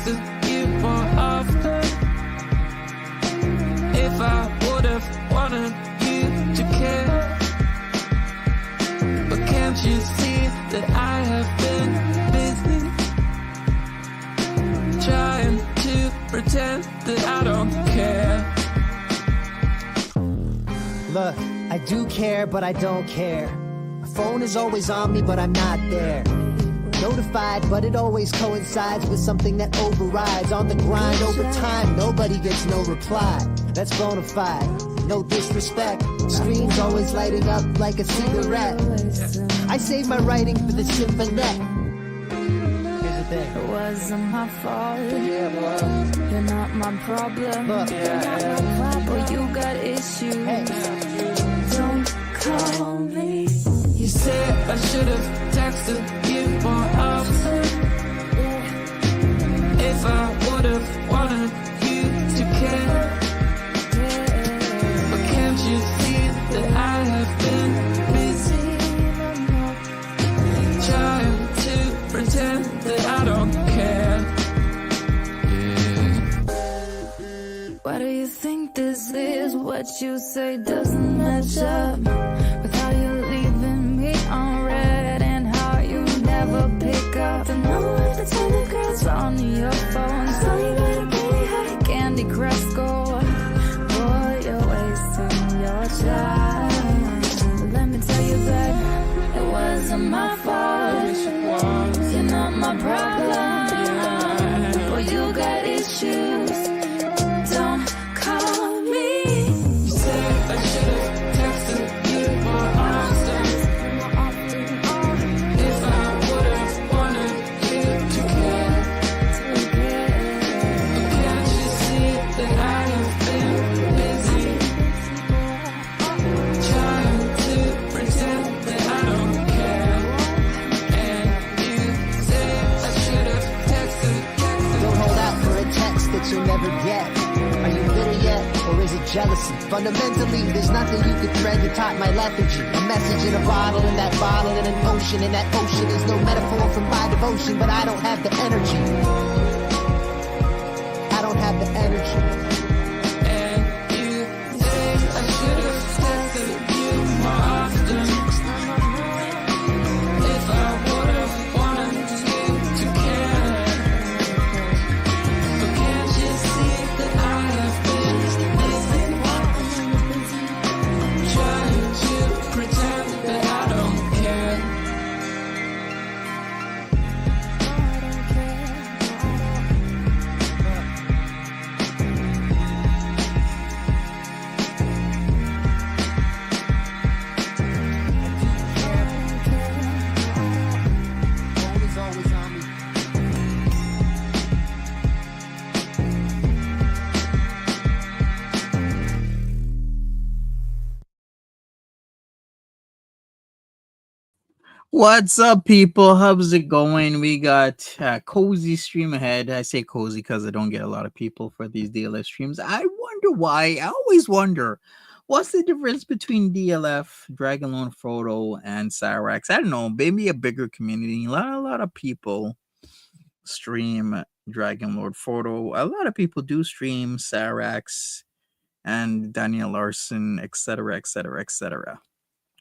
texted you more often. If I would've wanted you to care, but can't you see that I have been busy trying to pretend that I don't care? Look, I do care, but I don't care. My phone is always on me, but I'm not there. Notified, but it always coincides with something that overrides. On the grind over time, nobody gets no reply. That's bona fide, no disrespect. Screens always lighting up like a cigarette. I save my writing for the symphonette. Here's the thing. It wasn't my fault. You're not my problem. Look. But you got issues. Hey. Don't call me. You said I should've texted you more often. If I would've wanted you to care, but can't you see that I have been busy trying to pretend that I don't care? Why do you think this is? What you say doesn't match up with how you're leaving me on red and how you never pick up. And know the time the girls on your phone, so you better be high candy crush go. Boy, you're wasting your time. But let me tell you, babe, it wasn't my fault. You're not my problem. Boy, you got issues. Don't call me. You said I should've texted you more often. If I would've wanted you to care, but can't you see that I have been busy trying to pretend that I don't care? And you say I should've texted. Don't hold out for a text that you'll never get. Are you bitter yet, or is it jealousy? Fundamentally, there's nothing you could thread to top my lethargy. A message in a bottle, and that bottle in an ocean, and that ocean is no metaphor for my devotion, but I don't have the energy. I don't have the energy. And you say I should've texted you more often. If I would've wanted you to care, but can't you see that I have been busy trying to pretend that I don't care? Phone is always on me. What's up, people? How's it going? We got a cozy stream ahead. I say cozy because I don't get a lot of people for these DLF streams. I wonder why. I always wonder what's the difference between DLF, Dragon Lord Frodo, and Cyrax. I don't know. Maybe a bigger community. A lot of people stream Dragon Lord Frodo. A lot of people do stream Cyrax and Daniel Larson, etc., etc., etc.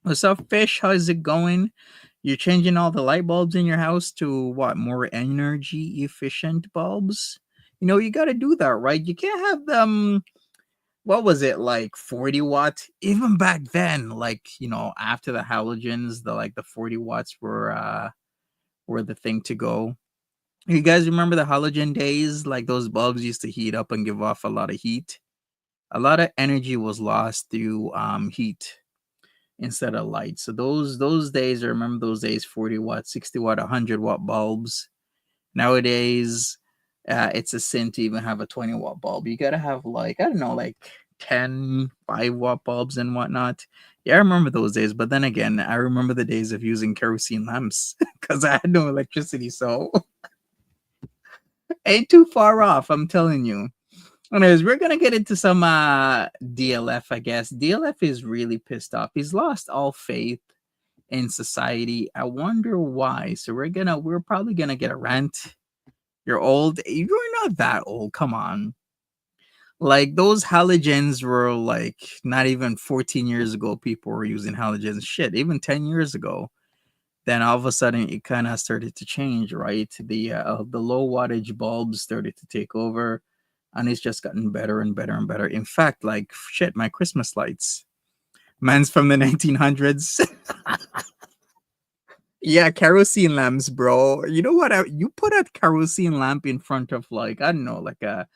What's up, Fish? How's it going? You're changing all the light bulbs in your house to what? More energy efficient bulbs? You know, you got to do that, right? You can't have them. What was it, like 40 watts? Even back then, like, you know, after the halogens, the 40 watts were the thing to go. You guys remember the halogen days? Like those bulbs used to heat up and give off a lot of heat. A lot of energy was lost through heat instead of light. So those days, I remember those days, 40 watt, 60 watt, 100 watt bulbs. Nowadays, it's a sin to even have a 20 watt bulb. You gotta have like, I don't know, like 10 5-watt bulbs and whatnot. Yeah, I remember those days. But then again, I remember the days of using kerosene lamps because I had no electricity. So ain't too far off, I'm telling you. Anyways, we're gonna get into some DLF, I guess. DLF is really pissed off. He's lost all faith in society. I wonder why. So we're probably gonna get a rant You're old. You're not that old. Come on. Like those halogens were like not even 14 years ago. People were using halogens. Shit, even 10 years ago. Then all of a sudden it kind of started to change, right? The low wattage bulbs started to take over, and it's just gotten better and better and better. In fact, like shit, my Christmas lights, man's from the 1900s. Yeah, kerosene lamps, bro. You know what? You put a kerosene lamp in front of like, I don't know, like a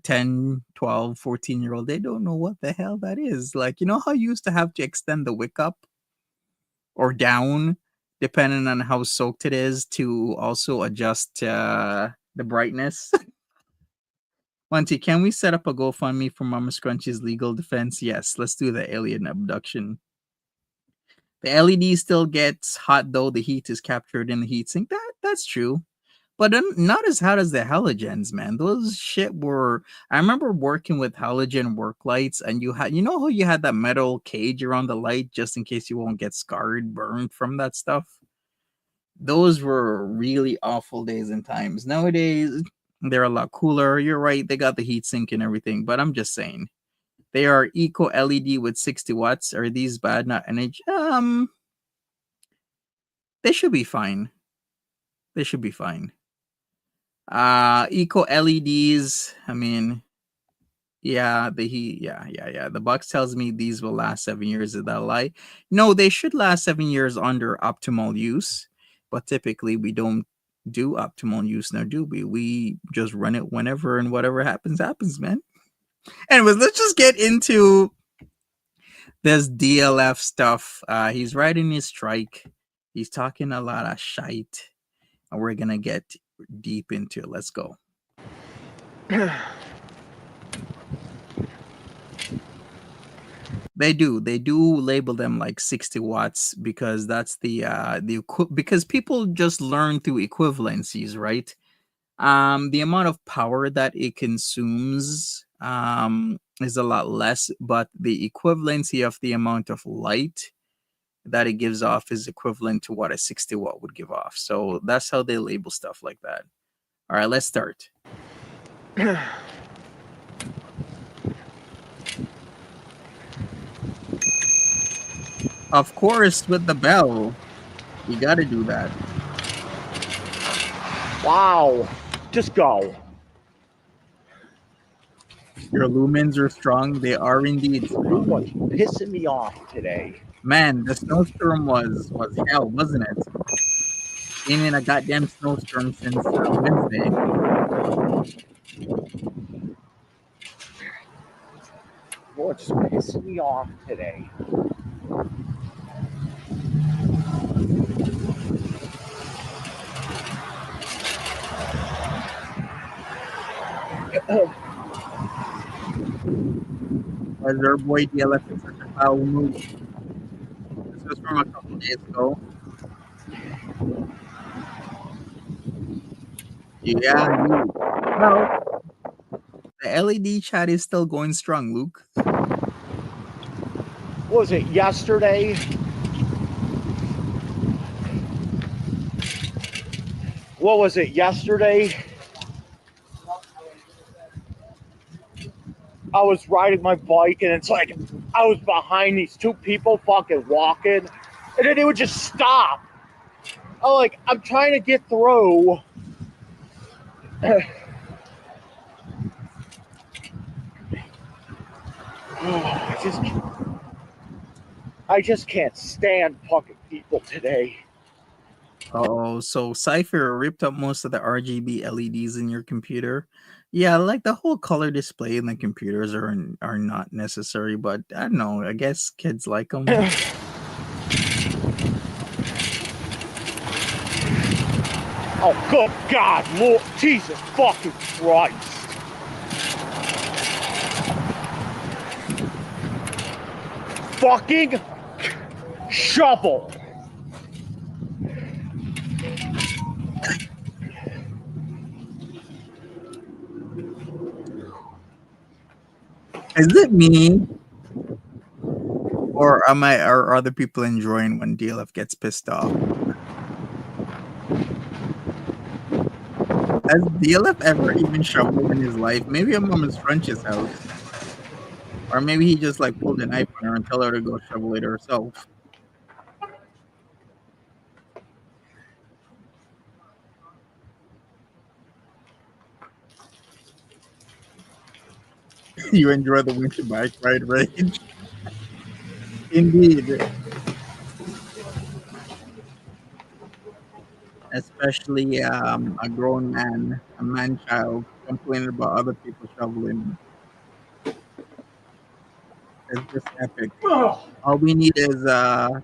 10, 12, 14-year-old, they don't know what the hell that is. Like, you know how you used to have to extend the wick up or down depending on how soaked it is to also adjust the brightness? Monty, can we set up a GoFundMe for Mama Scrunch's legal defense? Yes, let's do the alien abduction. The LED still gets hot though. The heat is captured in the heatsink. That's true. But not as hot as the halogens, man. Those shit were. I remember working with halogen work lights, and you know how you had that metal cage around the light just in case you won't get scarred, burned from that stuff. Those were really awful days and times. Nowadays, they're a lot cooler. You're right. They got the heat sink and everything, but I'm just saying. They are eco LED with 60 watts. Are these bad? Not energy. They should be fine. They should be fine. Eco LEDs. I mean, yeah, the heat. Yeah. The box tells me these will last 7 years. Is that a lie? No, they should last 7 years under optimal use, but typically we don't do optimal use now, do we? We just run it whenever and whatever happens, man. Anyways, let's just get into this DLF stuff. He's riding his strike. He's talking a lot of shite, and we're gonna get deep into it. Let's go. They do label them like 60 watts because that's because people just learn through equivalencies, right? The amount of power that it consumes is a lot less, but the equivalency of the amount of light that it gives off is equivalent to what a 60 watt would give off. So that's how they label stuff like that. All right, let's start. Of course, with the bell, you got to do that. Wow, just go. Your lumens are strong. They are indeed strong. What's pissing me off today? Man, the snowstorm was hell, wasn't it? Ain't in a goddamn snowstorm since Wednesday. What's pissing me off today? Was our boy DLF in such a foul mood? This was from a couple days ago. Yeah, well, the LED chat is still going strong, Luke. Was it yesterday? What was it yesterday? I was riding my bike and it's like I was behind these two people fucking walking, and then they would just stop. I'm trying to get through. I just can't stand fucking people today. Oh, so Cypher ripped up most of the RGB LEDs in your computer. Yeah, like the whole color display in the computers are not necessary, but I don't know. I guess kids like them. Oh, good God, Lord, Jesus fucking Christ. Fucking shovel. Is it me? Or are other people enjoying when DLF gets pissed off? Has DLF ever even shoveled in his life? Maybe I'm Mama's French's house. Or maybe he just like pulled a knife on her and tell her to go shovel it herself. You enjoy the winter bike ride range. Indeed. Especially a grown man, a man child, complaining about other people shoveling. It's just epic. Ugh, All we need is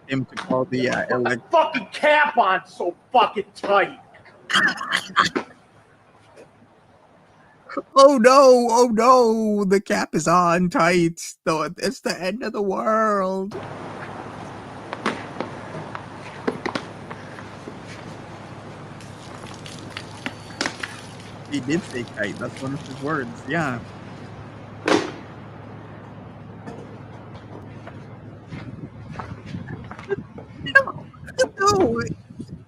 him to call the put the fucking cap on so fucking tight. Oh no! Oh no! The cap is on tight. Though it's the end of the world. He did say tight. That's one of his words. Yeah. No, no.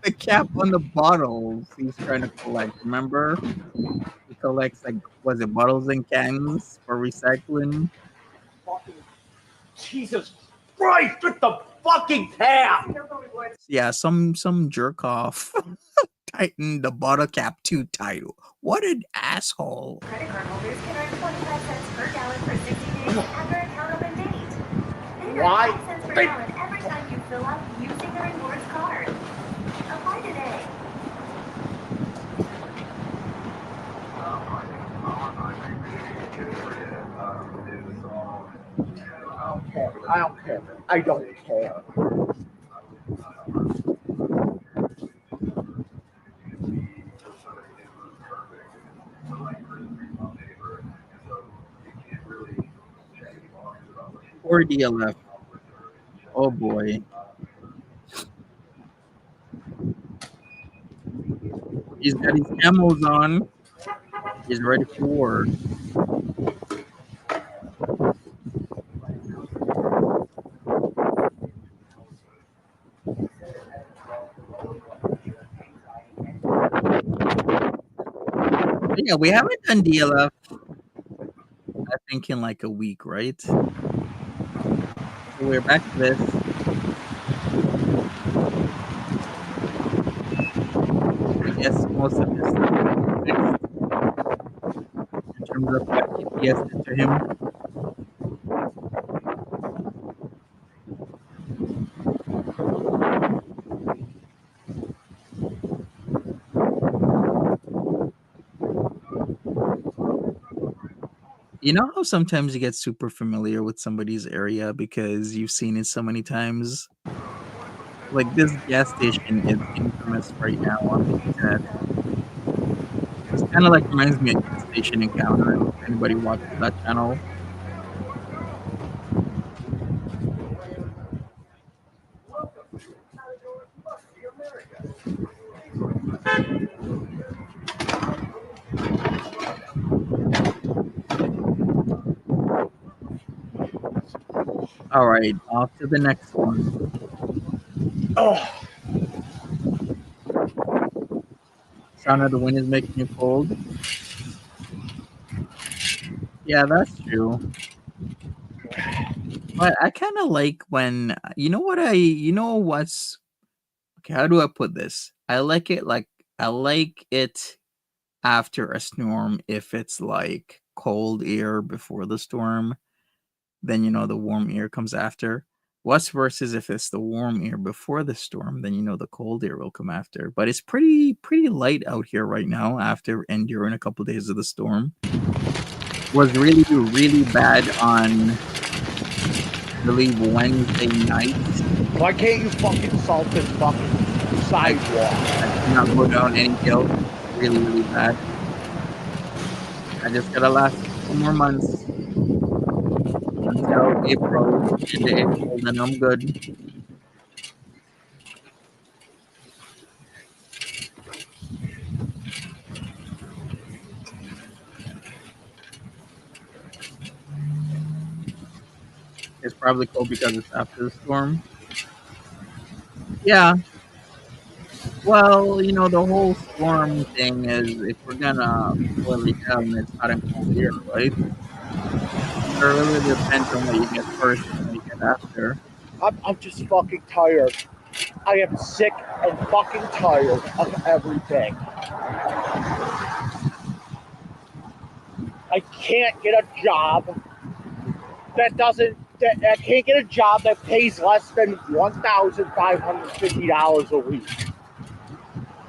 The cap on the bottles he's trying to collect. Remember? He collects like was it bottles and cans for recycling? Fucking Jesus Christ with the fucking cap. Yeah, some jerk off tightened the bottle cap too tight. What an asshole! Credit card holders can earn 25 cents per gallon for 60 days after account open date. Then Why? earn 5 cents per gallon every time you fill up using the rewards card. Apply today. I don't care. I don't care. Poor DLF. Oh boy. He's got his camos on. He's ready for war. But yeah, we haven't done DLF, I think, in like a week, right? So we're back to this. I guess most of this stuff is fixed in terms of what TPS did to him. You know how sometimes you get super familiar with somebody's area because you've seen it so many times? Like this gas station is infamous right now on the internet. It's kind of like reminds me of Gas Station Encounter. If anybody watches that channel. All right, off to the next one. Oh, Sound of the wind is making you cold. Yeah, that's true. But I kind of like when you know what what's okay. How do I put this? I like it after a storm if it's like cold air before the storm, then the warm air comes after. What's worse is if it's the warm air before the storm, then the cold air will come after. But it's pretty light out here right now after enduring a couple days of the storm. Was really bad on I believe Wednesday night. why can't you fucking salt this fucking sidewalk? I did not go down any hill. Really bad. I just gotta last 2 more months until April, into April, then I'm good. It's probably cold because it's after the storm. Yeah. Well, the whole storm thing is if we're gonna boil it down, it's hot and cold here, right? So it really depends on what you get first and what you get after. I'm just fucking tired. I am sick and fucking tired of everything. I can't get a job I can't get a job that pays less than $1,550 a week.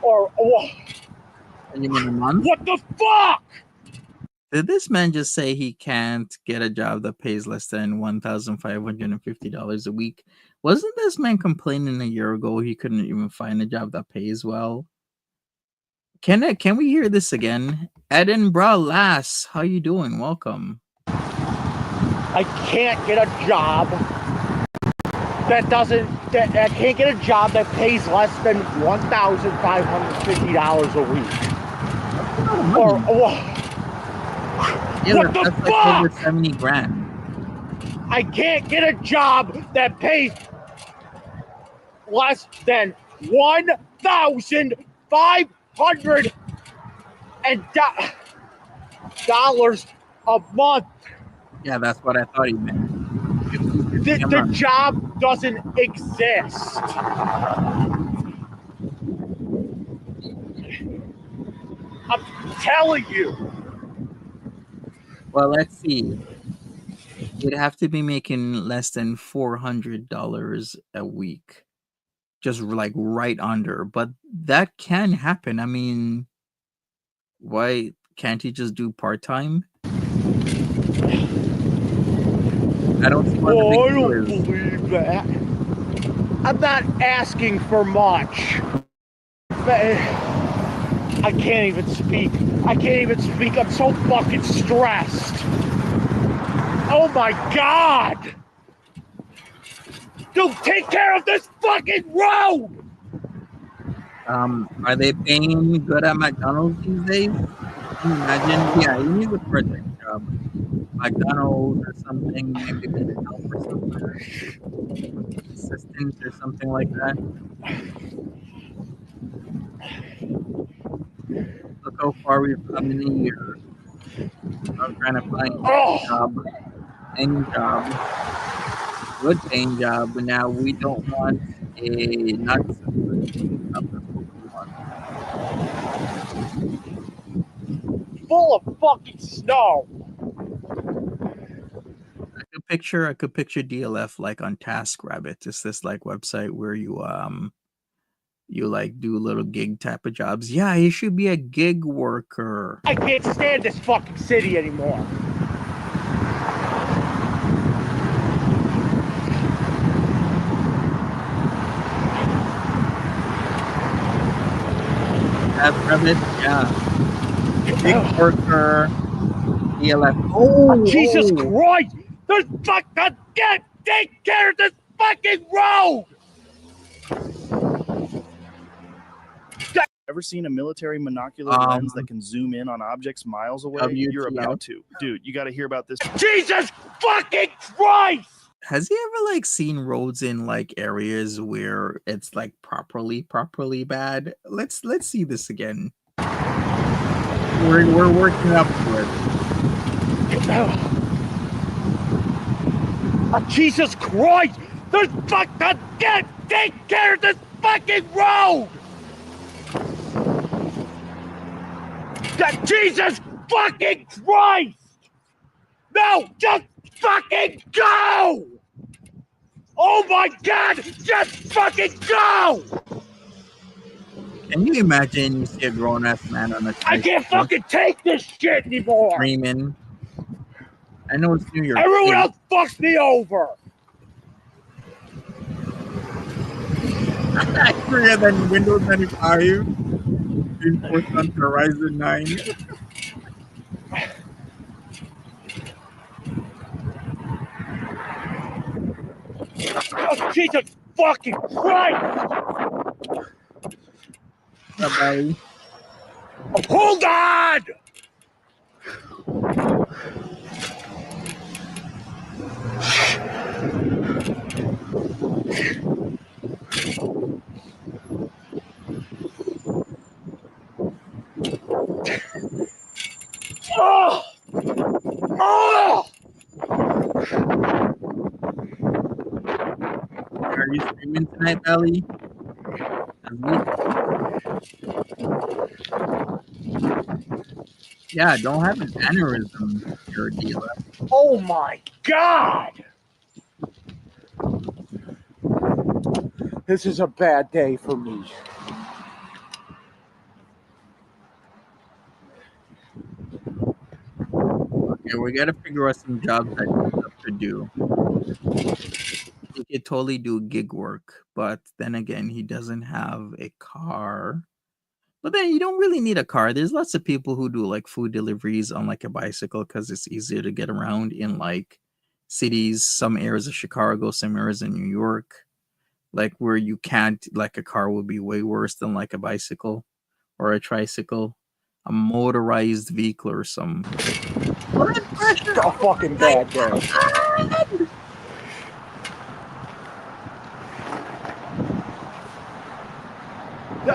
Or And you mean a month? what the fuck? Did this man just say he can't get a job that pays less than $1,550 a week? Wasn't this man complaining a year ago he couldn't even find a job that pays well? Can we hear this again? Edinburgh Lass, how you doing? Welcome. I can't get a job I can't get a job that pays less than $1,550 a week. Or Yeah, what the that's fuck? like over 70 grand. I can't get a job that pays less than $1,500 a month. Yeah, that's what I thought he meant. The job doesn't exist. I'm telling you. Well, let's see. You'd have to be making less than $400 a week. Just like right under. But that can happen. I mean, why can't he just do part-time? I don't see what the big I deal don't is. believe that. I'm not asking for much. I can't even speak. I'm so fucking stressed. Oh my God! Dude, take care of this fucking road! Are they paying good at McDonald's these days? Can you imagine? Yeah, he needs a part-time job. McDonald's or something, maybe being a helper somewhere. Assistant or something like that. Look how far we've come in a year. I'm trying to find a job, any job, good paying job, but now we don't want a not so good paying job. That's what we want. Full of fucking snow. I could picture DLF like on TaskRabbit. It's this like website where you like do little gig type of jobs. Yeah, you should be a gig worker. I can't stand this fucking city anymore. TaskRabbit, yeah. Gig worker. DLF. Oh, Jesus Christ! There's fucking take care of this fucking road! Ever seen a military monocular lens that can zoom in on objects miles away? You're about to. Dude, you got to hear about this. Jesus fucking Christ! Has he ever like seen roads in like areas where it's like properly bad? Let's see this again. We're working up to it. Jesus Christ! There's fucking take care of this fucking road! Jesus fucking Christ! No, just fucking go! Oh my God, just fucking go! Can you imagine you see a grown ass man on a I can't fucking take this shit anymore! screaming? I know it's New York. Everyone else fucks me over! I forget that Windows 95 being forced on Horizon 9. Oh, Jesus fucking Christ! Bye-bye. Hold on! Oh! Oh! Are you streaming tonight, Belly? Yeah, don't have an aneurysm, your dealer. Oh my God! This is a bad day for me. Okay, we gotta figure out some jobs that DLF could do. He could totally do gig work, but then again, he doesn't have a car. But then you don't really need a car. There's lots of people who do like food deliveries on like a bicycle because it's easier to get around in like cities, some areas of Chicago, some areas in New York, like where you can't, like a car would be way worse than like a bicycle or a tricycle, a motorized vehicle or some. A fucking bad day.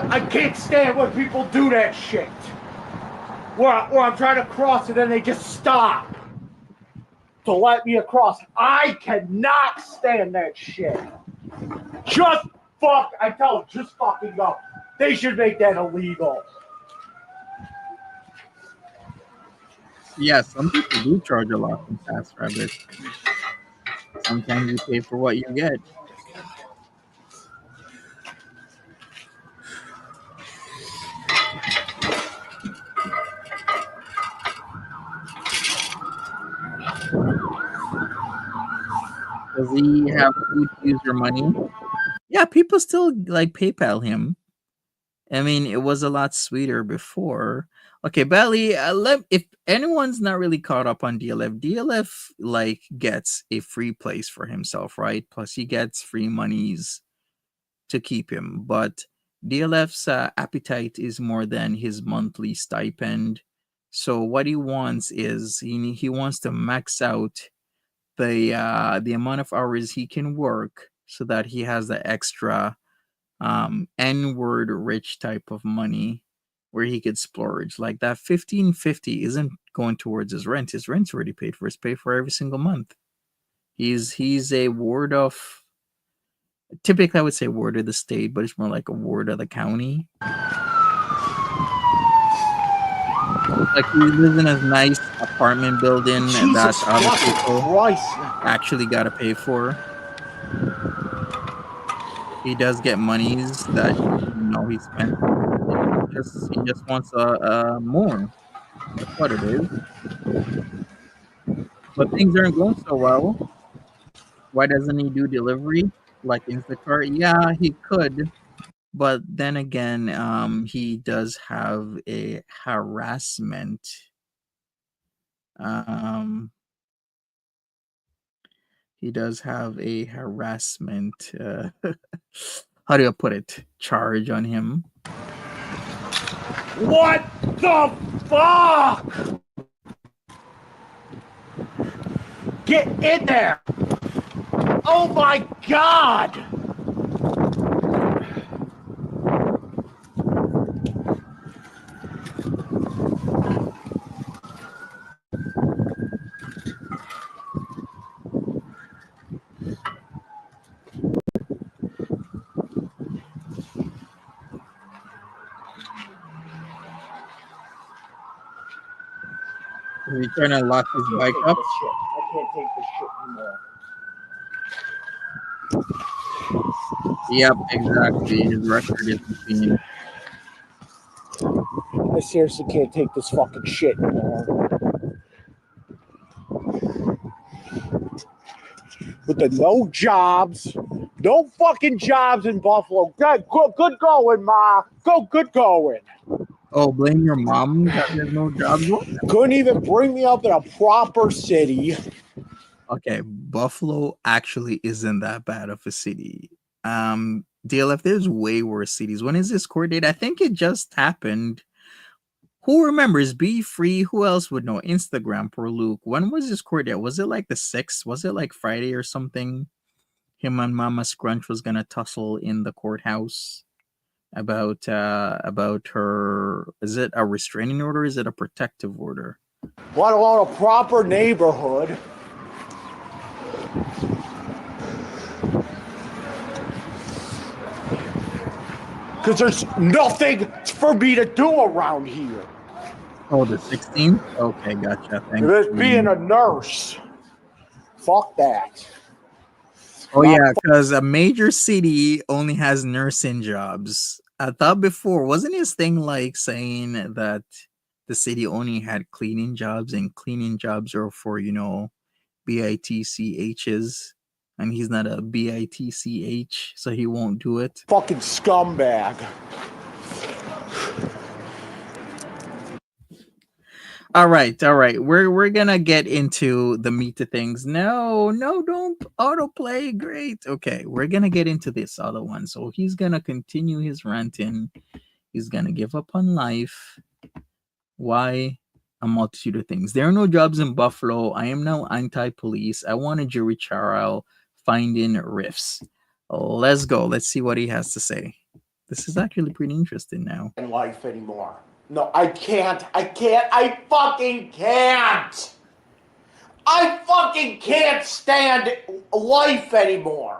I can't stand when people do that shit. Where I'm trying to cross and then they just stop to let me across. I cannot stand that shit. Just fuck. I tell them, just fucking go. They should make that illegal. Yeah, some people do charge a lot from Fast Rabbit. Sometimes you pay for what you get. Does he have food user money? Yeah, people still like PayPal him. I mean, it was a lot sweeter before. Okay, Belly, if anyone's not really caught up on DLF, DLF like gets a free place for himself, right? Plus he gets free monies to keep him. But DLF's appetite is more than his monthly stipend. So what he wants is he wants to max out the amount of hours he can work so that he has the extra n-word rich type of money where he could splurge. Like that 1550 isn't going towards his rent. His rent's already paid for. It's paid for every single month. He's a ward of, typically I would say ward of the state, but it's more like a ward of the county. Like he lives in a nice apartment building that other people actually got to pay for. He does get monies that he spent. He just wants more. That's what it is. But things aren't going so well. Why doesn't he do delivery like Instacart? Yeah, he could. But then again, he does have a harassment. He does have a harassment. How do I put it? Charge on him. What the fuck? Get in there! Oh my God! Is he trying to lock his bike up? I can't take this shit anymore. Yep, exactly. His record is clean. I seriously can't take this fucking shit anymore. With the no jobs, no fucking jobs in Buffalo. Good going, Ma. Good going. Oh, blame your mom that there's no jobs? Couldn't even bring me up in a proper city. Okay, Buffalo actually isn't that bad of a city. DLF, there's way worse cities. When is this court date? I think it just happened. Who remembers? Be Free. Who else would know? Instagram, poor Luke. When was this court date? Was it like the 6th? Was it like Friday or something? Him and Mama Scrunch was gonna tussle in the courthouse about her. Is it a restraining order? Is it a protective order? let alone a proper neighborhood. Because there's nothing for me to do around here. Oh, the 16th? Okay, gotcha. Thanks. This being a nurse. Fuck that. Oh, yeah, because a major city only has nursing jobs. I thought before, wasn't his thing like saying that the city only had cleaning jobs and cleaning jobs are for, BITCHs? And he's not a BITCH, so he won't do it. Fucking scumbag. All right. We're gonna get into the meat of things. No, don't autoplay. Great. Okay, we're gonna get into this other one. So he's gonna continue his ranting. He's gonna give up on life. Why? A multitude of things. There are no jobs in Buffalo. I am now anti-police. I want a jury trial. Finding rifts. Let's go. Let's see what he has to say. This is actually pretty interesting now. In life anymore. No, I can't. I fucking can't. I fucking can't stand life anymore.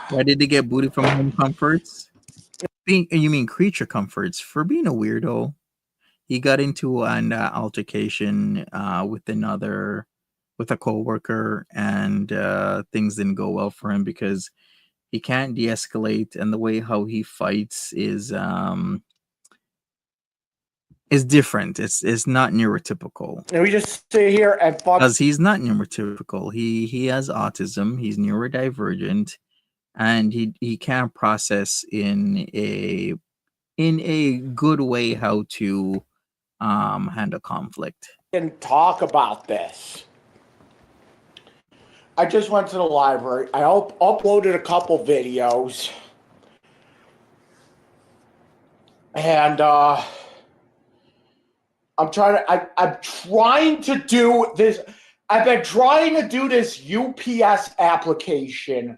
Why did they get booted from Home Comforts? You mean Creature Comforts? For being a weirdo. He got into an altercation with a coworker, and things didn't go well for him because he can't de-escalate, and the way how he fights is different. It's not neurotypical. And we just sit here and fuck. Because he's not neurotypical. He has autism. He's neurodivergent, and he can't process in a good way how to handle conflict. And talk about this. I just went to the library. I uploaded a couple videos. And I'm trying to do this. I've been trying to do this UPS application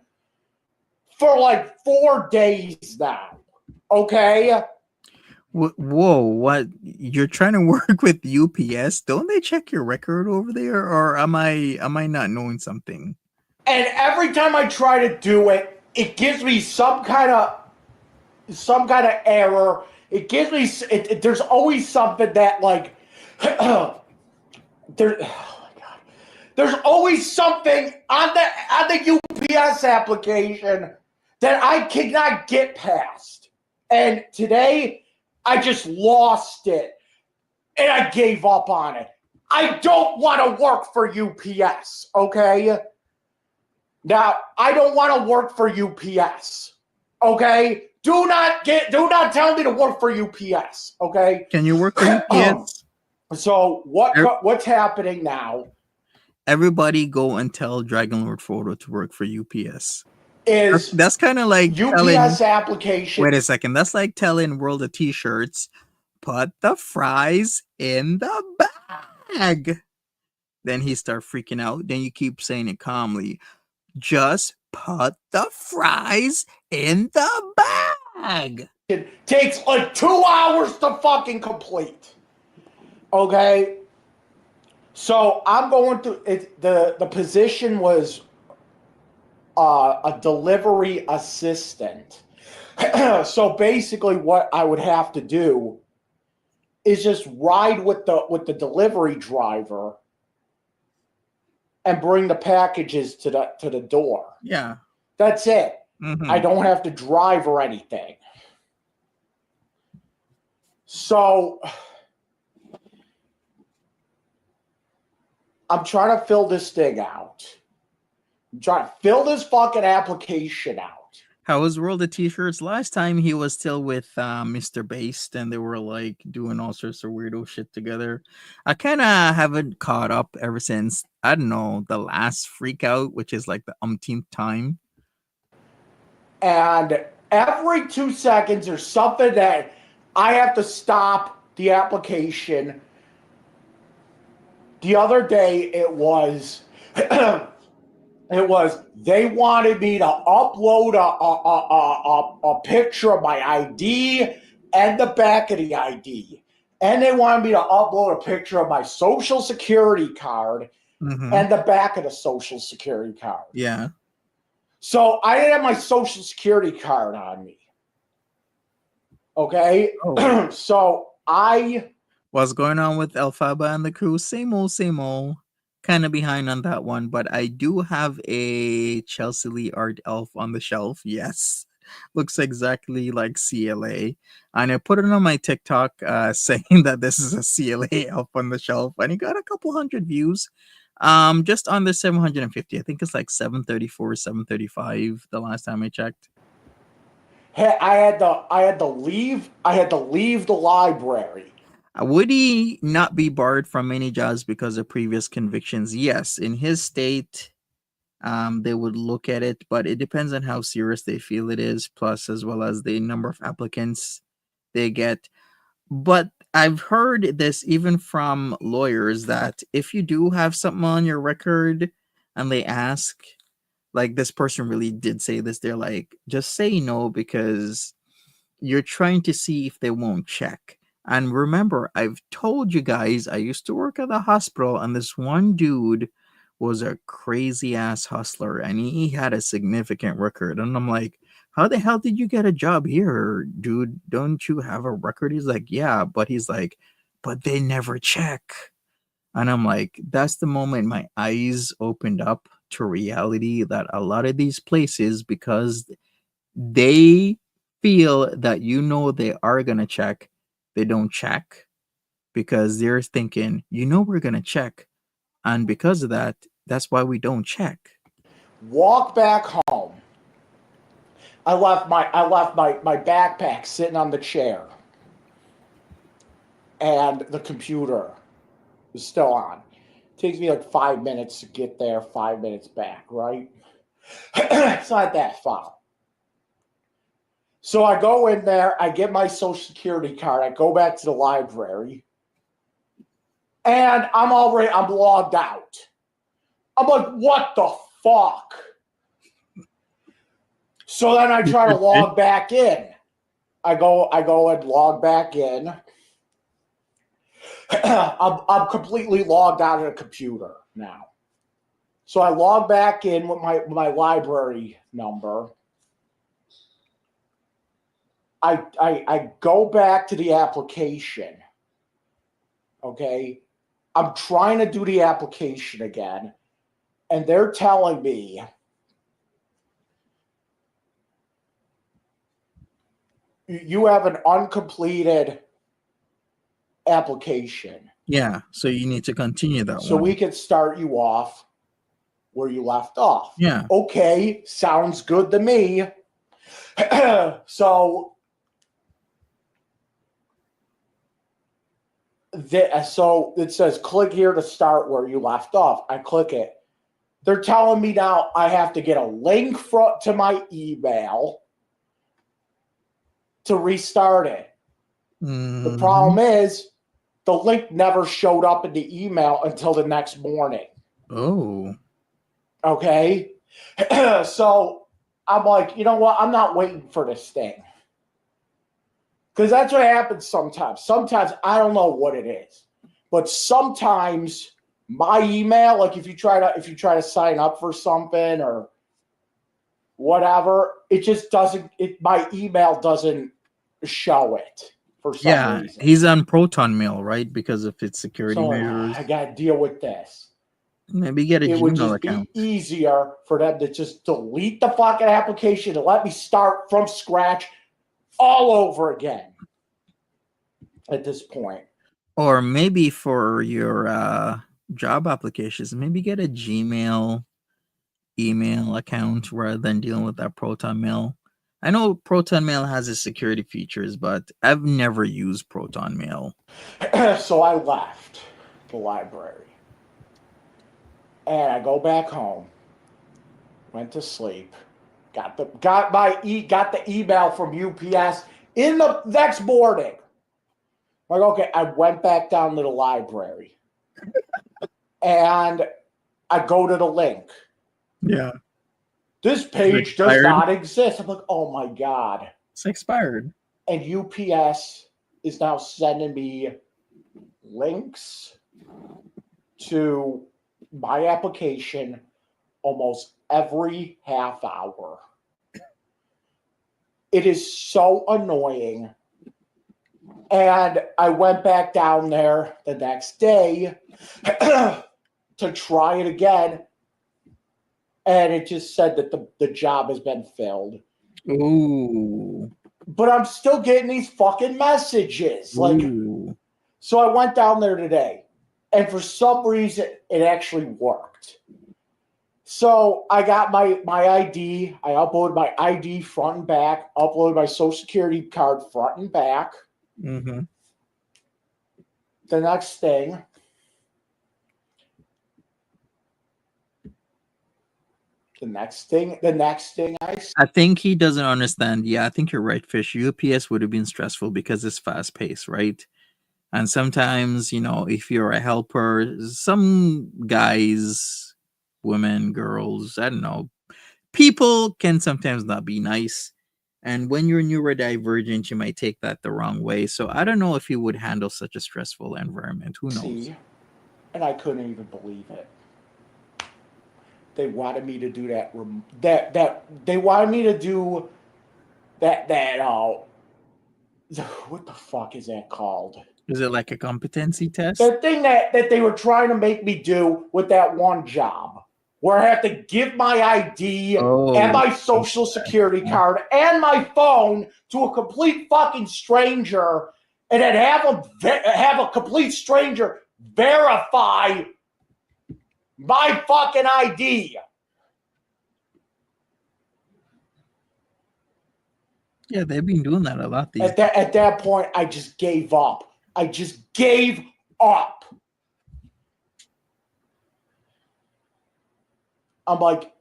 for like 4 days now. Okay? Whoa, what? You're trying to work with UPS? Don't they check your record over there, or am I not knowing something? And every time I try to do it, it gives me some kind of error. It gives me there's always something that like oh my god. There's always something on the UPS application that I cannot get past. And today I just lost it, and I gave up on it. I don't want to work for UPS, okay? Now, I don't want to work for UPS, okay? Do not tell me to work for UPS, okay? Can you work for UPS? So what's happening now? Everybody go and tell Dragon Lord Frodo to work for UPS. That's kind of like UPS application. Wait a second. That's like telling World of T-Shirts, put the fries in the bag. Then he starts freaking out. Then you keep saying it calmly. Just put the fries in the bag. It takes like 2 hours to fucking complete. Okay? So I'm going to it. The position was a delivery assistant. So basically what I would have to do is just ride with the delivery driver and bring the packages to the door. Yeah. That's it. Mm-hmm. I don't have to drive or anything. So I'm trying to fill this thing out. I'm trying to fill this fucking application out. How was World of T-Shirts? Last time he was still with Mr. Based, and they were like doing all sorts of weirdo shit together. I kind of haven't caught up ever since, I don't know, the last freak out, which is like the umpteenth time. And every 2 seconds there's something that I have to stop the application. The other day it was they wanted me to upload a picture of my ID and the back of the ID. and they wanted me to upload a picture of my social security card and the back of the social security card. Yeah. So I didn't have my social security card on me. Okay. Oh. So what's going on with Elphaba and the crew? Same old, same old. Kind of behind on that one, but I do have a Chelsea Lee art elf on the shelf. Yes. Looks exactly like CLA. And I put it on my TikTok saying that this is a CLA elf on the shelf, and it got a couple hundred views. Just under 750. I think it's like 734, 735 the last time I checked. I had to leave the library. Would he not be barred from many jobs because of previous convictions? Yes, in his state, they would look at it, but it depends on how serious they feel it is, plus as well as the number of applicants they get. But I've heard this even from lawyers that if you do have something on your record and they ask, like this person really did say this, they're like, just say no because you're trying to see if they won't check. And remember, I've told you guys, I used to work at the hospital, and this one dude was a crazy ass hustler, and he had a significant record. And I'm like, how the hell did you get a job here, dude? Don't you have a record? He's like, yeah, but he's like, but they never check. And I'm like, that's the moment my eyes opened up to reality that a lot of these places, because they feel that they are going to check, they don't check because they're thinking, we're going to check. And because of that, that's why we don't check. Walk back home. I left my backpack sitting on the chair. And the computer is still on. It takes me like 5 minutes to get there, 5 minutes back, right? It's not that far. So I go in there, I get my social security card, I go back to the library, and I'm logged out. I'm like, what the fuck? So then I try to log back in. I go and log back in. I'm completely logged out of the computer now. So I log back in with my library number. I go back to the application. Okay. I'm trying to do the application again. And they're telling me you have an uncompleted application. Yeah. So you need to continue that so one. we can start you off where you left off. Yeah. Okay. Sounds good to me. So it says click here to start where you left off. I click it. They're telling me now I have to get a link to my email to restart it. The problem is the link never showed up in the email until the next morning. Oh. Okay. So I'm like, you know what? I'm not waiting for this thing. Because that's what happens sometimes. Sometimes I don't know what it is, but sometimes my email, like if you try to sign up for something or whatever, it just doesn't. My email doesn't show it for some reason. He's on Proton Mail, right? Because of its security So measures. I gotta deal with this. Maybe get a Gmail would just account. Be easier for them to just delete the fucking application and let me start from scratch all over again at this point. Or maybe for your job applications, maybe get a Gmail email account rather than dealing with that Proton Mail. I know Proton Mail has its security features, but I've never used Proton Mail. So I left the library. And I go back home. Went to sleep. Got the email from UPS in the next morning. Like, okay, I went back down to the library. And I go to the link. Yeah. This page does not exist. I'm like, oh my God. It's expired. And UPS is now sending me links to my application almost every half hour. It is so annoying. And I went back down there the next day to try it again. And it just said that the job has been filled. Ooh. But I'm still getting these fucking messages. Like, so I went down there today. And for some reason, it actually worked. So I got my ID. I uploaded my ID front and back. Uploaded my social security card front and back. Mm-hmm. The next thing. The next thing I think he doesn't understand. Yeah, I think you're right, Fish. UPS would have been stressful because it's fast paced, right? And sometimes, you know, if you're a helper, some guys, women, girls, I don't know, people can sometimes not be nice. And when you're neurodivergent, you might take that the wrong way. So I don't know if you would handle such a stressful environment. Who knows? And I couldn't even believe it. They wanted me to do that. They wanted me to do that. What the fuck is that called? Is it like a competency test? The thing that they were trying to make me do with that one job, where I have to give my ID and my social security card and my phone to a complete fucking stranger, and then have a complete stranger verify my fucking ID. Yeah, they've been doing that a lot. At that point, I just gave up. I'm like,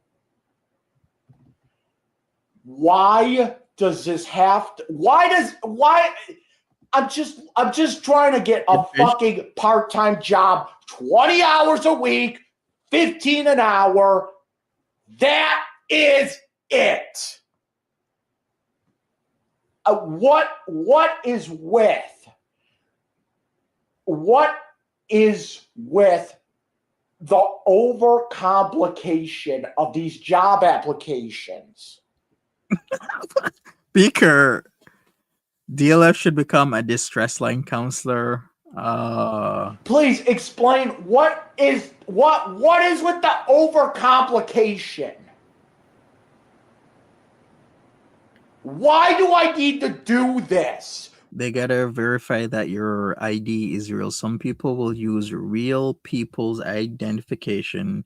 why does this have to? Why? I'm just trying to get a fucking part-time job, 20 hours a week, 15 an hour. That is it. What is with the overcomplication of these job applications? Beaker, DLF should become a distress line counselor. Please explain what is with the overcomplication? Why do I need to do this? They gotta verify that your ID is real. Some people will use real people's identification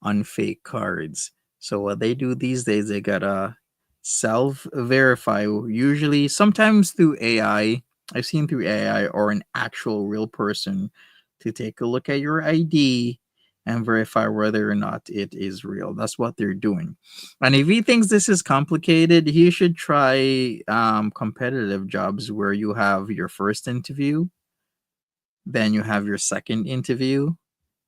on fake cards. So what they do these days, they gotta self-verify, usually sometimes through AI. I've seen through AI or an actual real person to take a look at your ID and verify whether or not it is real. That's what they're doing. And if he thinks this is complicated, he should try competitive jobs where you have your first interview, then you have your second interview,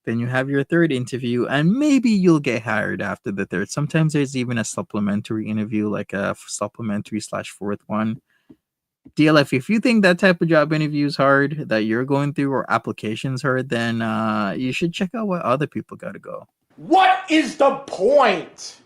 then you have your third interview, and maybe you'll get hired after the third. Sometimes there's even a supplementary interview, like a supplementary / fourth one. DLF, if you think that type of job interview is hard, that you're going through, or applications hard, then you should check out what other people got to go. What is the point?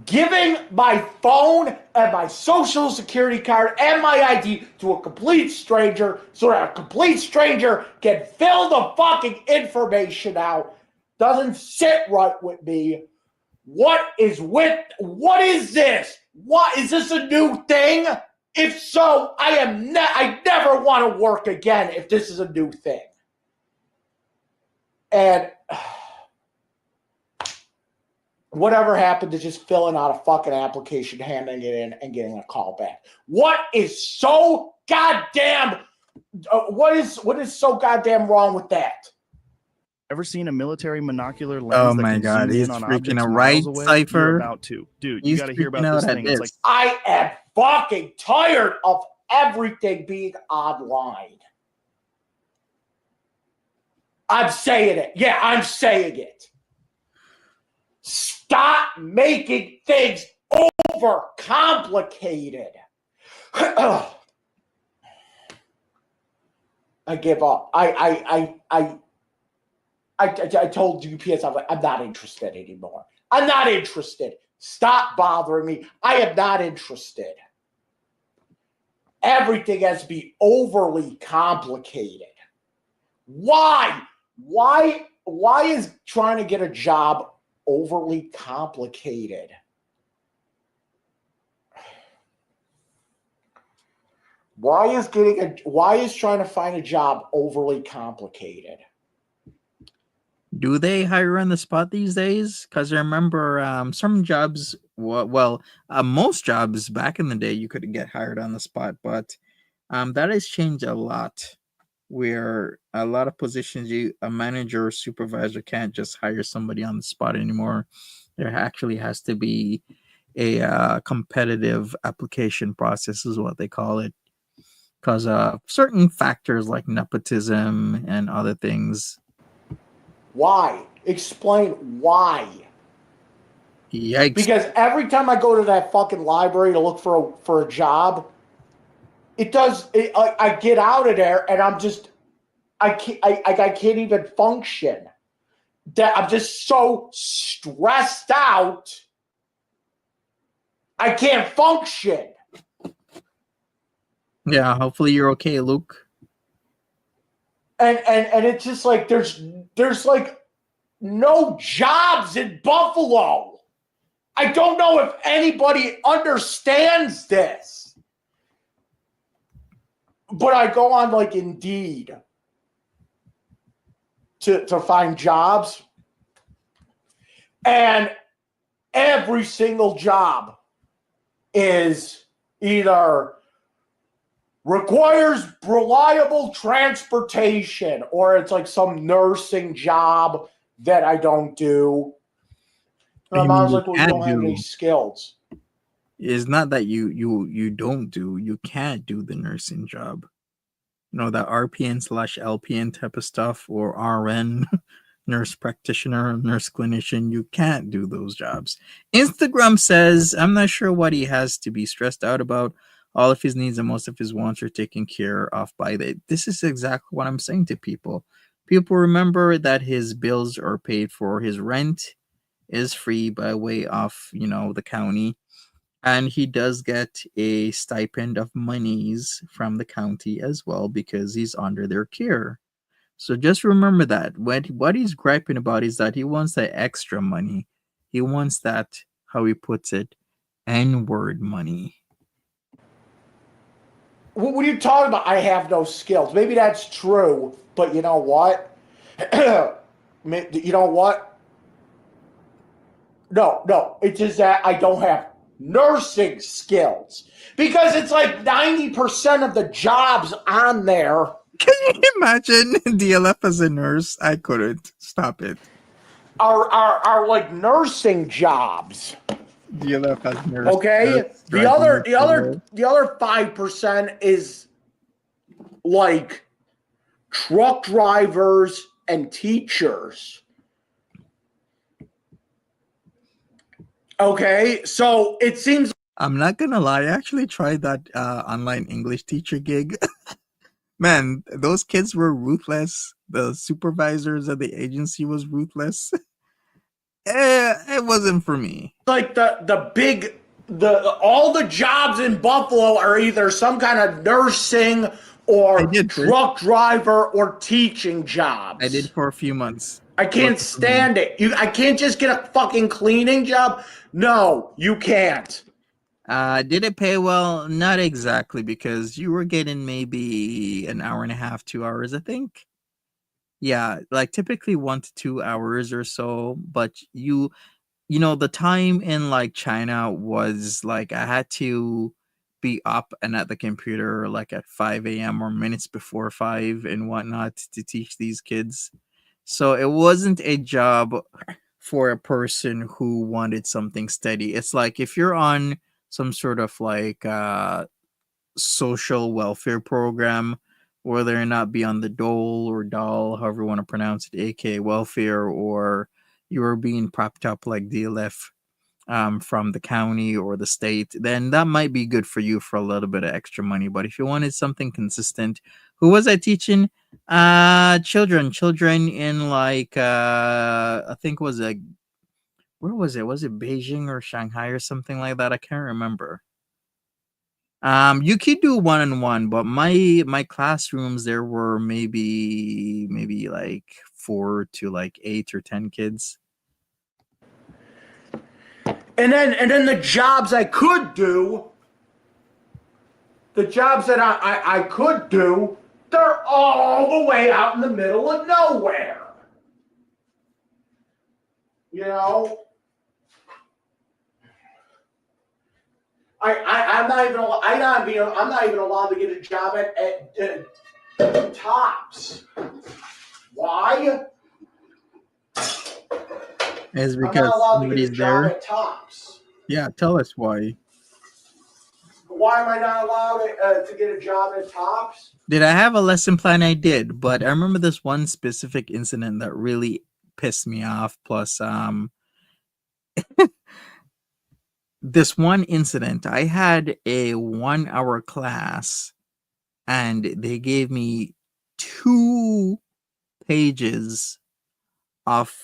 Giving my phone and my social security card and my ID to a complete stranger so that a complete stranger can fill the fucking information out doesn't sit right with me. What is this? What is this a new thing? If so, I never want to work again if this is a new thing. And whatever happened to just filling out a fucking application, handing it in, and getting a call back? What is so goddamn? What is so goddamn wrong with that? Ever seen a military monocular lens? Oh that my can god, zoom he's in on freaking objects a right miles away? cipher. You're about to, dude. You got to hear about this thing. It's like, I am fucking tired of everything being online. I'm saying it. Yeah, I'm saying it. Stop making things overcomplicated. I give up. I told UPS, I'm not interested anymore. I'm not interested. Stop bothering me. I am not interested. Everything has to be overly complicated. Why? Why is trying to get a job overly complicated? Why is trying to find a job overly complicated? Do they hire on the spot these days? Because I remember some jobs, most jobs back in the day, you could get hired on the spot, but that has changed a lot. Where a lot of positions, a manager or supervisor can't just hire somebody on the spot anymore. There actually has to be a competitive application process, is what they call it, because certain factors like nepotism and other things. Why? Explain why. Yikes. Because every time I go to that fucking library to look for a job, I get out of there and I can't even function. That I'm just so stressed out. I can't function. Yeah, hopefully you're okay, Luke. And it's just like there's like no jobs in Buffalo. I don't know if anybody understands this. But I go on like Indeed to find jobs. And every single job is either requires reliable transportation, or it's like some nursing job that I don't do. And my mom's like, well, you don't have any skills. It's not that you don't do, you can't do the nursing job. You know, that RPN/LPN type of stuff, or RN, nurse practitioner, nurse clinician, you can't do those jobs. Instagram says, I'm not sure what he has to be stressed out about. All of his needs and most of his wants are taken care of by this is exactly what I'm saying to people. People remember that his bills are paid for, his rent is free by way of, the county. And he does get a stipend of monies from the county as well because he's under their care. So just remember that. What he's griping about is that he wants that extra money. He wants that, how he puts it, N-word money. What are you talking about? I have no skills. Maybe that's true, but you know what? You know what? No. It's just that I don't have nursing skills. Because it's like 90% of the jobs on there. Can you imagine DLF as a nurse? I couldn't. Stop it. Are like nursing jobs. DLF as nurse. Okay. The other 5% is like truck drivers and teachers. Okay, so it seems. I'm not gonna lie, I actually tried that online English teacher gig. Man, those kids were ruthless. The supervisors at the agency was ruthless. It wasn't for me. Like all the jobs in Buffalo are either some kind of nursing or truck driver or teaching jobs. I did for a few months. I can't stand it. I can't just get a fucking cleaning job. No, you can't. Did it pay well? Not exactly, because you were getting maybe an hour and a half, 2 hours, I think. Yeah, like typically 1 to 2 hours or so. But the time in like China was like I had to be up and at the computer like at 5 a.m. or minutes before 5 and whatnot to teach these kids. So it wasn't a job for a person who wanted something steady. It's like if you're on some sort of like social welfare program, whether or not be on the dole or doll, however you want to pronounce it, aka welfare, or you are being propped up like DLF from the county or the state, then that might be good for you for a little bit of extra money. But if you wanted something consistent, Who was I teaching? Children in like I think it was a where was it? Was it Beijing or Shanghai or something like that? I can't remember. You could do one-on-one, but my classrooms there were maybe like 4 to like 8 or 10 kids. And then the jobs I could do, the jobs that I could do, they're all the way out in the middle of nowhere. You know? I'm not even allowed to get a job at Tops. Why? Is I'm not because allowed to get a somebody's job there. at Tops. Yeah, tell us why. Why am I not allowed to get a job at Tops? Did I have a lesson plan? I did, but I remember this one specific incident that really pissed me off. Plus, this one incident, I had a 1-hour class, and they gave me 2 pages of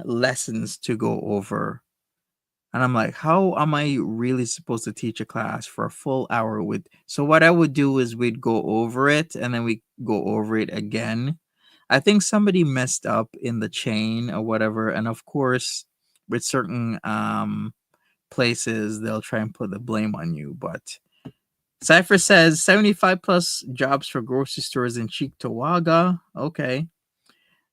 lessons to go over. And I'm like, how am I really supposed to teach a class for a full hour with? So what I would do is we'd go over it and then we go over it again. I think somebody messed up in the chain or whatever. And of course, with certain places, they'll try and put the blame on you. But Cypher says 75 plus jobs for grocery stores in Cheektowaga. Okay.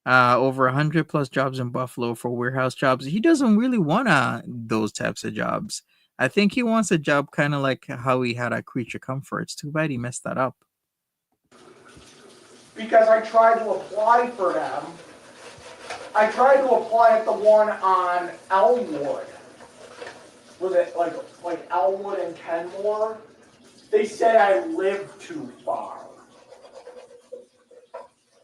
Over 100 plus jobs in Buffalo for warehouse jobs. He doesn't really want those types of jobs. I think he wants a job kind of like how he had at Creature Comforts. Too bad he messed that up. Because I tried to apply for them. I tried to apply at the one on Elmwood. Was it like Elmwood and Kenmore? They said I lived too far.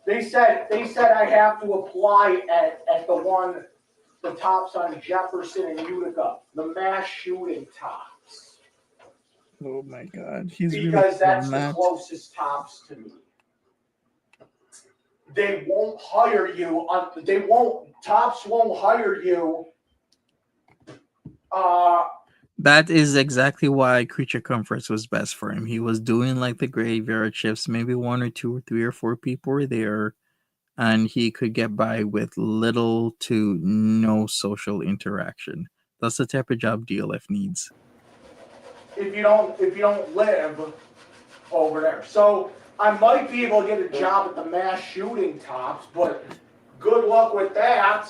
They said I have to apply at the Tops on Jefferson and Utica, the mass shooting Tops. Oh my God, he's because that's the closest Tops to me. They won't hire you. Tops won't hire you. That is exactly why Creature Comforts was best for him. He was doing like the graveyard shifts. Maybe 1 or 2 or 3 or 4 people were there, and he could get by with little to no social interaction. That's the type of job DLF needs. If you don't live over there, so I might be able to get a job at the mass shooting Tops, but good luck with that.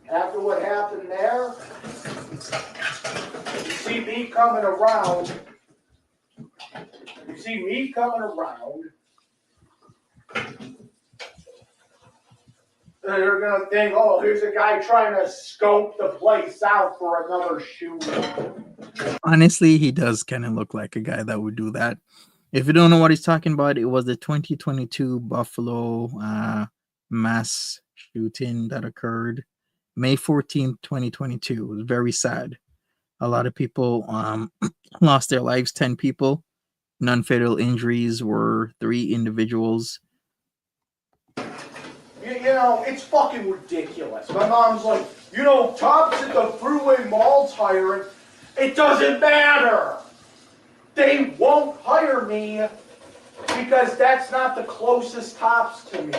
After what happened there, you see me coming around. They're gonna think, oh, here's a guy trying to scope the place out for another shooting. Honestly, he does kind of look like a guy that would do that. If you don't know what he's talking about, it was the 2022 Buffalo mass shooting that occurred May 14th, 2022. It was very sad. A lot of people lost their lives, 10 people. Non-fatal injuries were 3 individuals. You know, it's fucking ridiculous. My mom's like, Tops at the Freeway Mall's hiring. It doesn't matter. They won't hire me because that's not the closest Tops to me.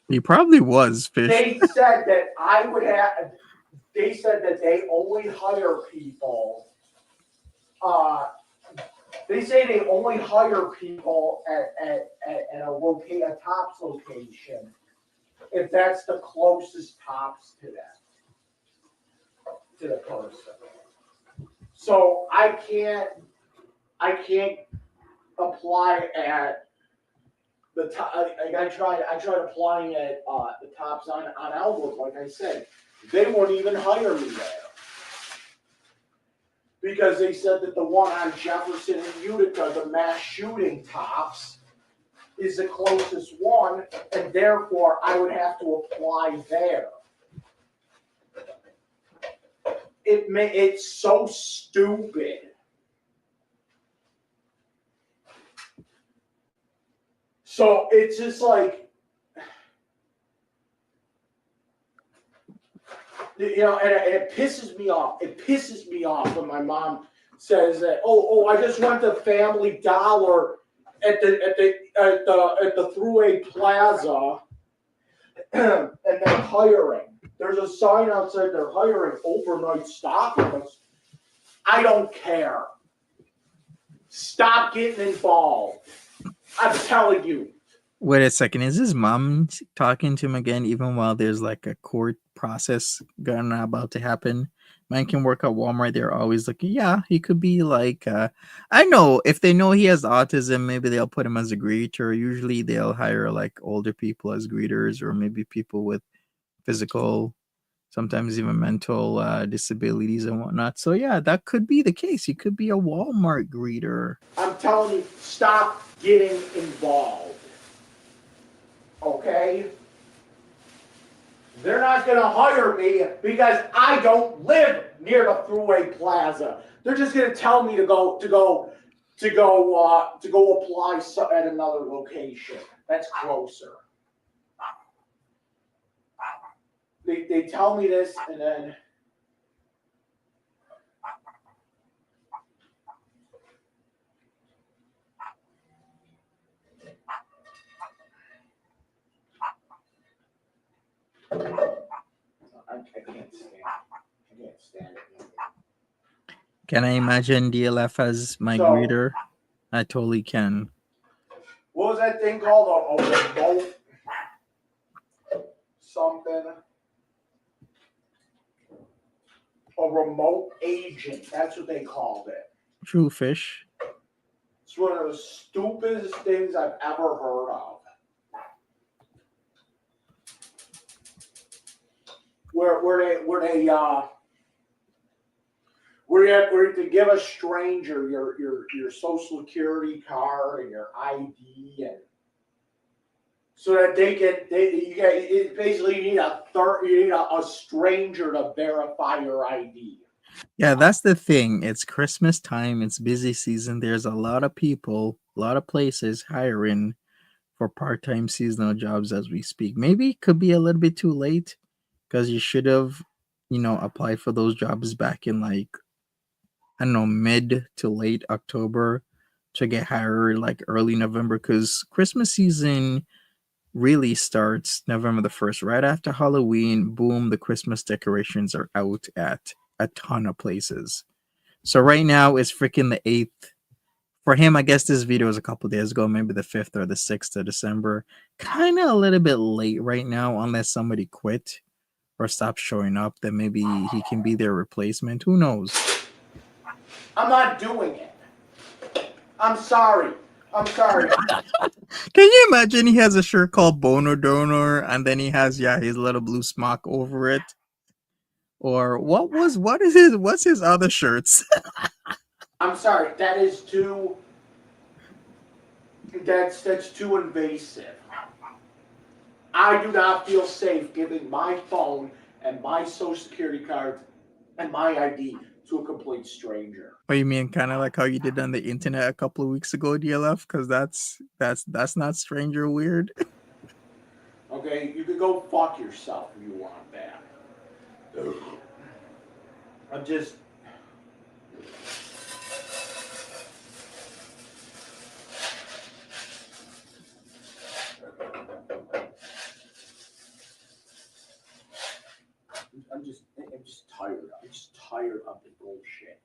He probably was, Fish. They said that I would have. They said that they only hire people. They say they only hire people at a Tops location if that's the closest Tops to them, to the person. So I can't apply at the top. I tried applying at the Tops on Elmwood, like I said. They won't even hire me there. Because they said that the one on Jefferson and Utica, the mass shooting Tops, is the closest one, and therefore I would have to apply there. It's so stupid. So it's just like, you know, and it pisses me off. It pisses me off when my mom says that, oh, I just went to Family Dollar at the Thruway Plaza, and they're hiring. There's a sign outside. They're hiring overnight stockists. I don't care. Stop getting involved. I'm telling you. Wait a second. Is his mom talking to him again, even while there's like a court process about to happen? Man can work at Walmart. They're always looking. Yeah, he could be like, I know if they know he has autism, maybe they'll put him as a greeter. Usually they'll hire like older people as greeters, or maybe people with physical, sometimes even mental disabilities and whatnot. So yeah, that could be the case. He could be a Walmart greeter. I'm telling you, stop getting involved. Okay? They're not going to hire me because I don't live near the Thruway Plaza. They're just going to tell me to go apply at another location that's closer. They tell me this, and then I can't stand it. Can I imagine DLF as my greeter? I totally can. What was that thing called? A remote something? A remote agent. That's what they called it. True fish. It's one of the stupidest things I've ever heard of. Where you to give a stranger your social security card and your ID, and so that basically you need a stranger to verify your ID. Yeah, that's the thing. It's Christmas time. It's busy season. There's a lot of people, a lot of places hiring for part-time seasonal jobs as we speak. Maybe it could be a little bit too late because you should have, applied for those jobs back in like, I don't know, mid to late October to get hired like early November, because Christmas season really starts November the 1st, right after Halloween. Boom, the Christmas decorations are out at a ton of places. So right now it's freaking the 8th. For him, I guess this video was a couple days ago, maybe the 5th or the 6th of December. Kind of a little bit late right now, unless somebody quit or stopped showing up. Then maybe he can be their replacement. Who knows? I'm not doing it. I'm sorry. Can you imagine he has a shirt called Boner Donor and then he has his little blue smock over it? Or what's his other shirts? I'm sorry. That's too invasive. I do not feel safe giving my phone and my social security card and my ID to a complete stranger. Oh, you mean kind of like how you did on the internet a couple of weeks ago, DLF? Because that's not stranger weird. Okay, you can go fuck yourself if you want that. I'm just. I'm just tired. I'm just tired of the bullshit.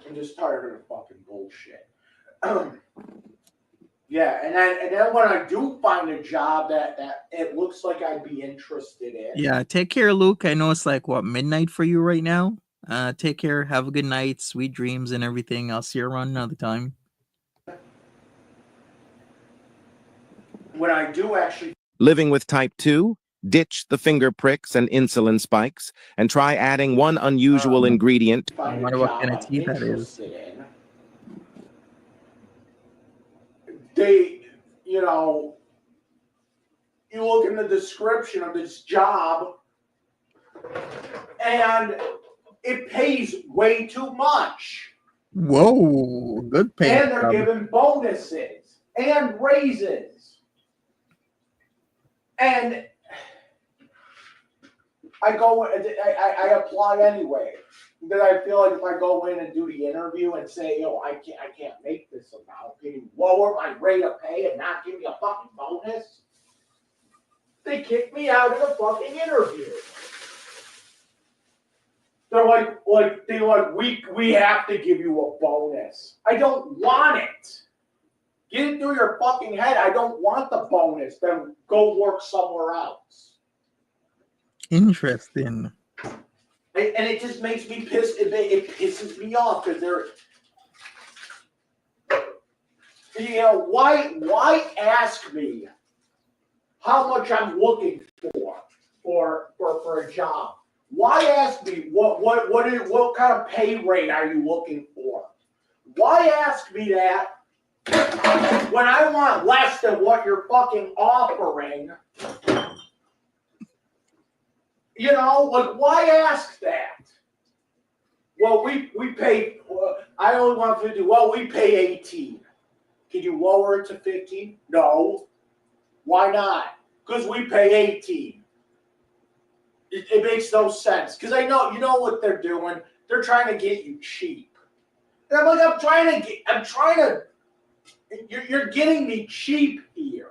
I'm just tired of the fucking bullshit. Yeah, and then when I do find a job that it looks like I'd be interested in. Yeah, take care, Luke. I know it's like midnight for you right now. Take care. Have a good night. Sweet dreams and everything. I'll see you around another time. When I do actually Living with type 2? Ditch the finger pricks and insulin spikes and try adding one unusual ingredient. I wonder what kind of tea that is. They, you look in the description of this job, and it pays way too much. Whoa, good pay. And they're giving bonuses and raises. And I apply anyway. Because I feel like if I go in and do the interview and say, yo, I can't make this amount, can you lower my rate of pay and not give me a fucking bonus? They kick me out of the fucking interview. They're like we have to give you a bonus. I don't want it. Get it through your fucking head. I don't want the bonus. Then go work somewhere else. Interesting. And it just makes me pissed. It pisses me off because they're, you know, why ask me how much I'm looking for a job? Why ask me what kind of pay rate are you looking for? Why ask me that when I want less than what you're fucking offering? You know, like, why ask that? Well, we pay, I only want 50. Well, we pay 18. Can you lower it to 15? No. Why not? Because we pay 18. It makes no sense. Because I know, you know what they're doing? They're trying to get you cheap. And I'm like, you're getting me cheap here.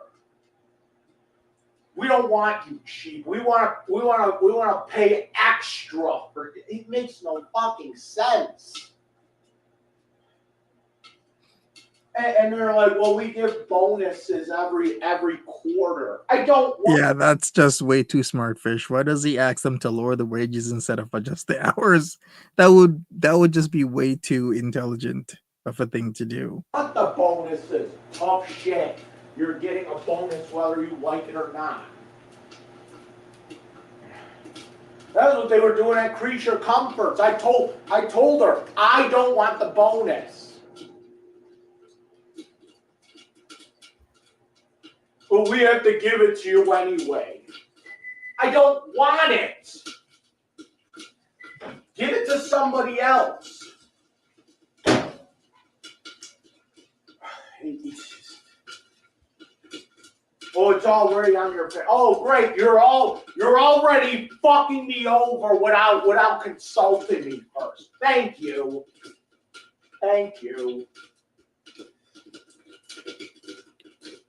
We don't want you cheap. We want to pay extra for it. It makes no fucking sense. And they're like, well, we give bonuses every quarter. I don't want. Yeah, that's just way too smart, fish. Why does he ask them to lower the wages instead of adjust the hours? That would just be way too intelligent of a thing to do. What the bonuses? Tough shit. You're getting a bonus whether you like it or not. That's what they were doing at Creature Comforts. I told her I don't want the bonus. But we have to give it to you anyway. I don't want it. Give it to somebody else. Oh, it's already on your pay. Oh, great! You're already fucking me over without consulting me first. Thank you. Thank you.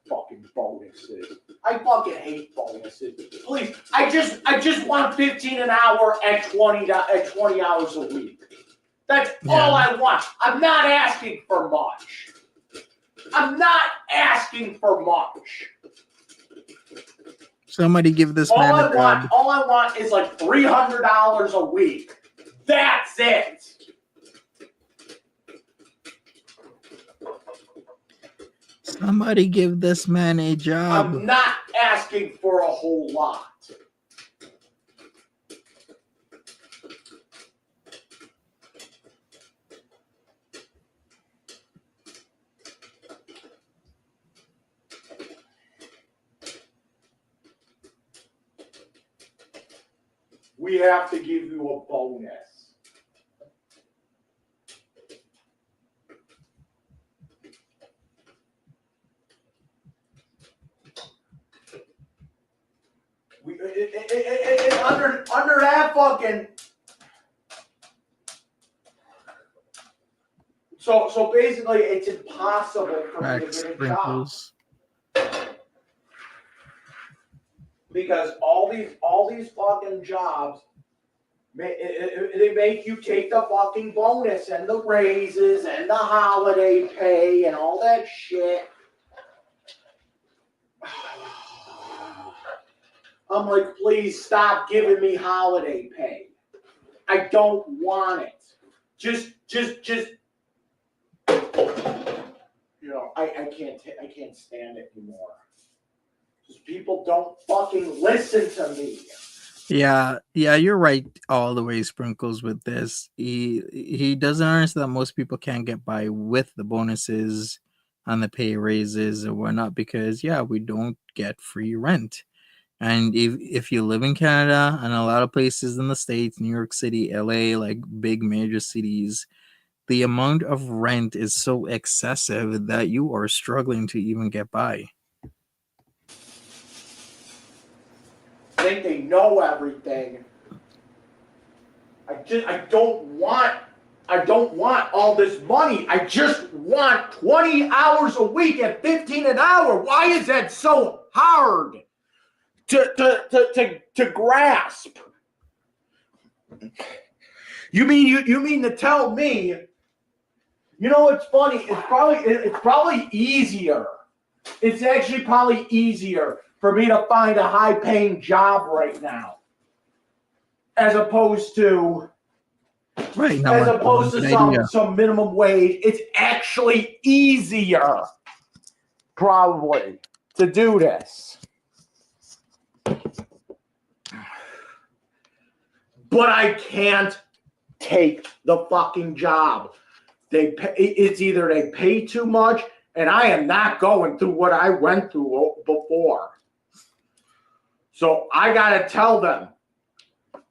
Fucking bonuses. I fucking hate bonuses. Please, I just want 15 an hour at 20 hours a week. That's all I want. I'm not asking for much. I'm not asking for much. Somebody give this man a job. All I want is like $300 a week. That's it. Somebody give this man a job. I'm not asking for a whole lot. We have to give you a bonus. Under that fucking. So basically, it's impossible for me to get a job. Because all these fucking jobs, they make you take the fucking bonus and the raises and the holiday pay and all that shit. I'm like, please stop giving me holiday pay. I don't want it. Just. You know, I can't stand it anymore. People don't fucking listen to me. Yeah, you're right all the way, Sprinkles, with this. He doesn't understand that most people can't get by with the bonuses and the pay raises and whatnot because, we don't get free rent. And if you live in Canada and a lot of places in the States, New York City, LA, like big major cities, the amount of rent is so excessive that you are struggling to even get by. I think they know everything. I don't want all this money. I just want 20 hours a week at 15 an hour. Why is that so hard to grasp? You mean to tell me? You know what's funny? It's probably easier. It's actually probably easier for me to find a high-paying job right now, as opposed to some minimum wage. It's actually easier, probably, to do this. But I can't take the fucking job. It's either they pay too much, and I am not going through what I went through before. So I gotta tell them,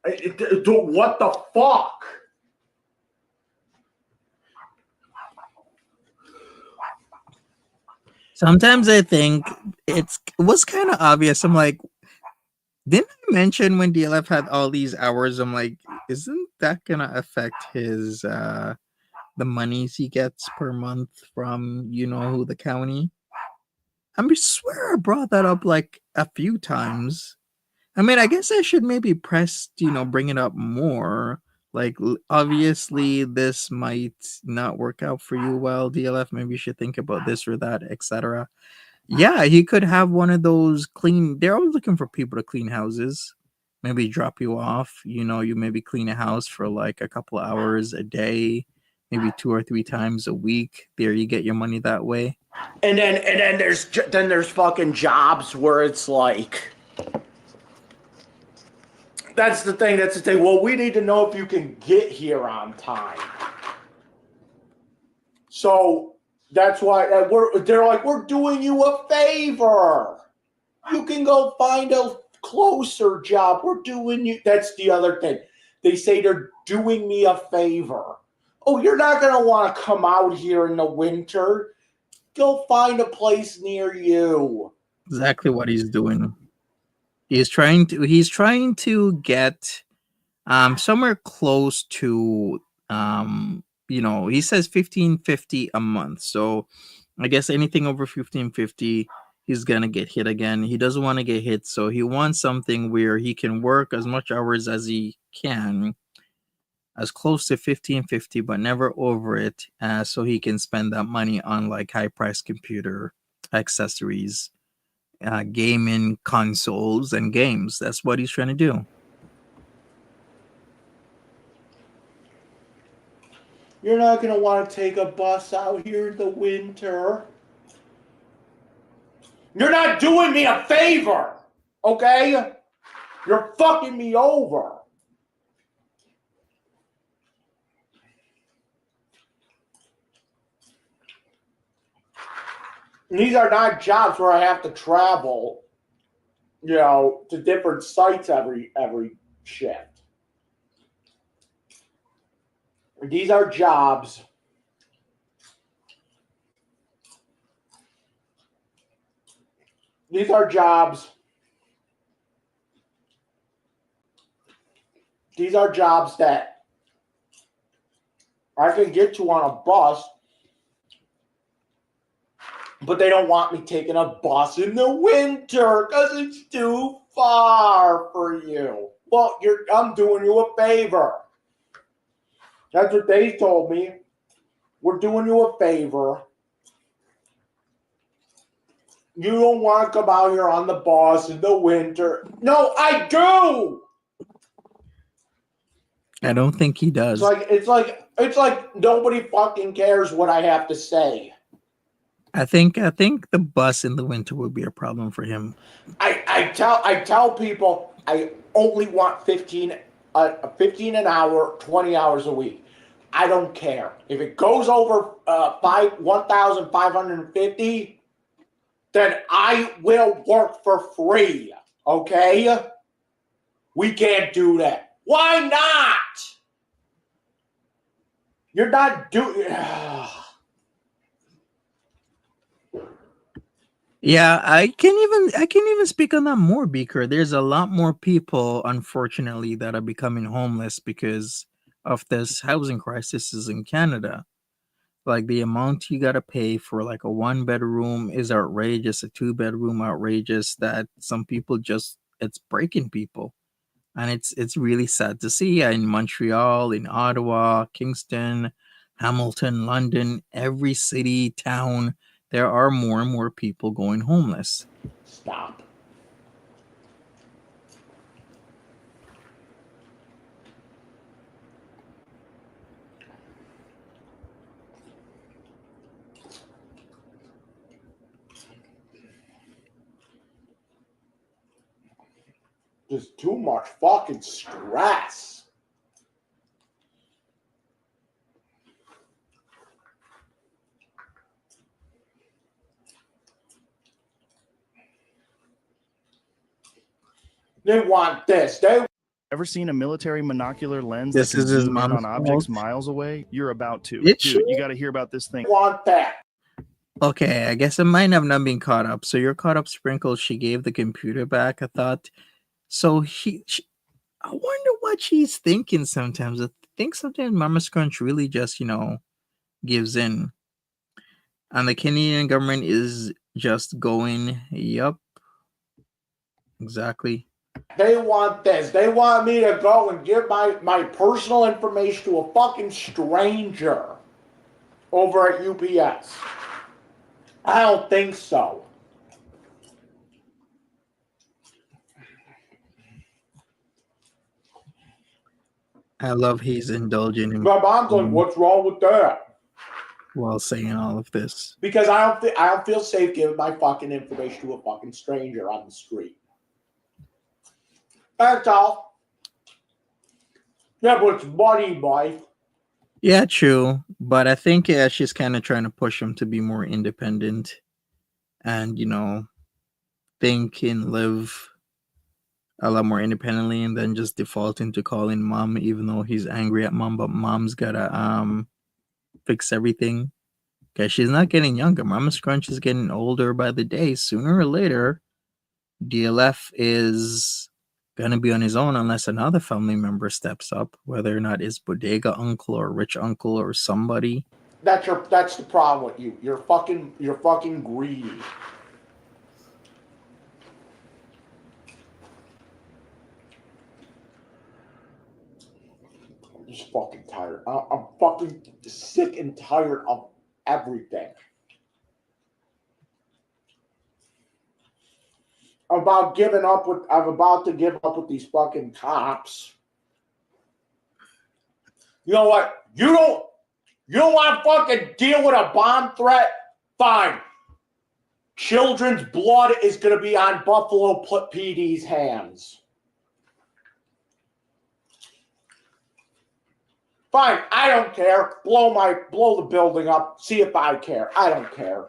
what the fuck? Sometimes I think it was kind of obvious. I'm like, didn't I mention when DLF had all these hours? I'm like, isn't that gonna affect his the monies he gets per month from the county? I swear I brought that up like a few times. I mean, I guess I should maybe bring it up more. Like, obviously, this might not work out for you well, DLF. Maybe you should think about this or that, etc. Yeah, he could have one of those clean. They're always looking for people to clean houses. Maybe drop you off. You maybe clean a house for like a couple of hours a day, maybe 2 or 3 times a week. There, you get your money that way. And then there's fucking jobs where it's like, that's the thing. Well, we need to know if you can get here on time. So that's why they're like, we're doing you a favor. You can go find a closer job. We're doing you. That's the other thing. They say they're doing me a favor. Oh, you're not going to want to come out here in the winter. Go find a place near you. Exactly what he's doing. He's trying to get somewhere close to he says $1,550 a month. So I guess anything over $1,550, he's gonna get hit again. He doesn't want to get hit, so he wants something where he can work as much hours as he can, as close to $1,550, but never over it, so he can spend that money on like high-priced computer accessories, gaming consoles, and games. That's what he's trying to do. You're not going to want to take a bus out here in the winter. You're not doing me a favor, okay? You're fucking me over. And these are not jobs where I have to travel, to different sites every shift. These are jobs that I can get to on a bus, but they don't want me taking a bus in the winter because it's too far for you. Well, I'm doing you a favor. That's what they told me. We're doing you a favor. You don't want to come out here on the bus in the winter. No, I do. I don't think he does. It's like nobody fucking cares what I have to say. I think the bus in the winter would be a problem for him. I tell people I only want 15 an hour, 20 hours a week. I don't care. If it goes over 1,550, then I will work for free. Okay? We can't do that. Why not? You're not doing... Yeah, I can even speak on that more, Beaker. There's a lot more people, unfortunately, that are becoming homeless because of this housing crisis in Canada. Like the amount you gotta pay for like a 1-bedroom is outrageous, a 2-bedroom outrageous, that some people just it's breaking people. And it's really sad to see. In Montreal, in Ottawa, Kingston, Hamilton, London, every city, town, there are more and more people going homeless. Stop. Just too much fucking stress. They want this. They Ever seen a military monocular lens This that can is his zoom in mom's on objects fault. miles away? You're about to. Did Dude, she? you got to hear about this thing. want that. Okay, I guess I might have not been caught up. So you're caught up, Sprinkle. She gave the computer back. I thought. So I wonder what she's thinking sometimes. I think sometimes Mama Scrunch really just, gives in. And the Canadian government is just going, yup, exactly. They want this. They want me to go and give my personal information to a fucking stranger over at UPS. I don't think so. I love he's indulging in My mom's like, what's wrong with that? while saying all of this. Because I don't feel safe giving my fucking information to a fucking stranger on the street. That's all. Yeah, but it's money, boy. Yeah, true. But I think she's kind of trying to push him to be more independent and, think and live a lot more independently, and then just defaulting to calling mom, even though he's angry at mom. But mom's gotta fix everything because she's not getting younger. Mama Scrunch is getting older by the day. Sooner or later, DLF is gonna be on his own unless another family member steps up, whether or not it's bodega uncle or rich uncle or somebody. That's the problem with you. You're fucking greedy. I'm just fucking tired. I'm fucking sick and tired of everything. I'm about to give up with these fucking cops. You know what? You don't want to fucking deal with a bomb threat? Fine. Children's blood is going to be on Buffalo PD's hands. Fine, I don't care. Blow the building up. See if I care. I don't care.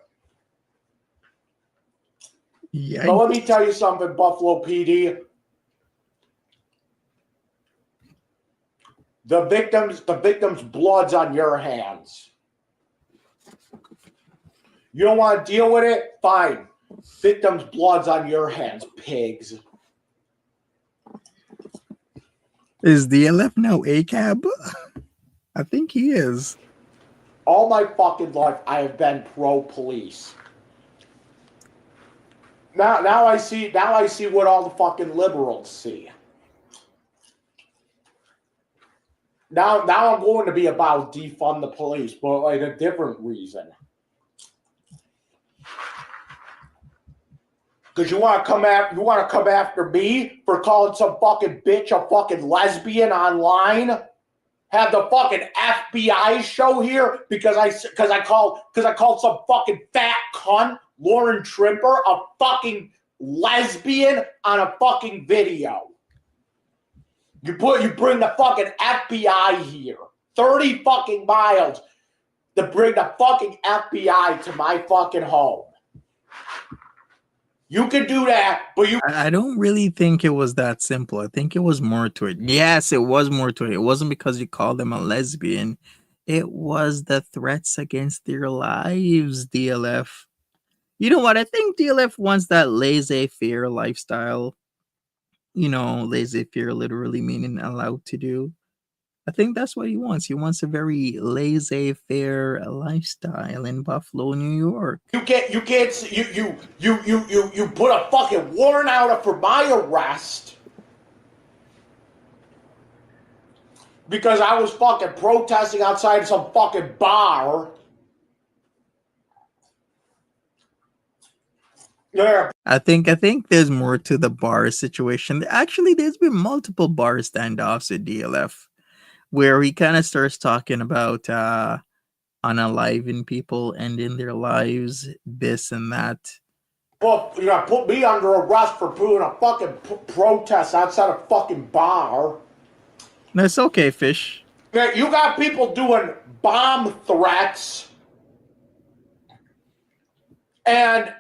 Yeah. But let me tell you something, Buffalo PD. The victim's blood's on your hands. You don't want to deal with it? Fine. Victim's blood's on your hands, pigs. Is DLF now ACAB? I think he is. All my fucking life, I have been pro-police. Now I see what all the fucking liberals see. Now I'm going to be about defund the police, but like a different reason. Because you want to come after me for calling some fucking bitch a fucking lesbian online? Have the fucking FBI show here because I called some fucking fat cunt, Lauren Trimper, a fucking lesbian on a fucking video. You bring the fucking FBI here, 30 fucking miles to bring the fucking FBI to my fucking home. You can do that, but you... I don't really think it was that simple. I think it was more to it. Yes, it was more to it. It wasn't because you called them a lesbian. It was the threats against their lives, DLF. You know what? I think DLF wants that laissez-faire lifestyle. You know, laissez-faire literally meaning allowed to do. I think that's what he wants. He wants a very laissez-faire lifestyle in Buffalo, New York. You put a fucking warrant out for my arrest because I was fucking protesting outside some fucking bar. Yeah. I think there's more to the bar situation. Actually, there's been multiple bar standoffs at DLF where he kind of starts talking about unaliving people, ending their lives, this and that. Well, you're gonna put me under arrest for doing a fucking protest outside a fucking bar. That's okay, Fish. You got people doing bomb threats, and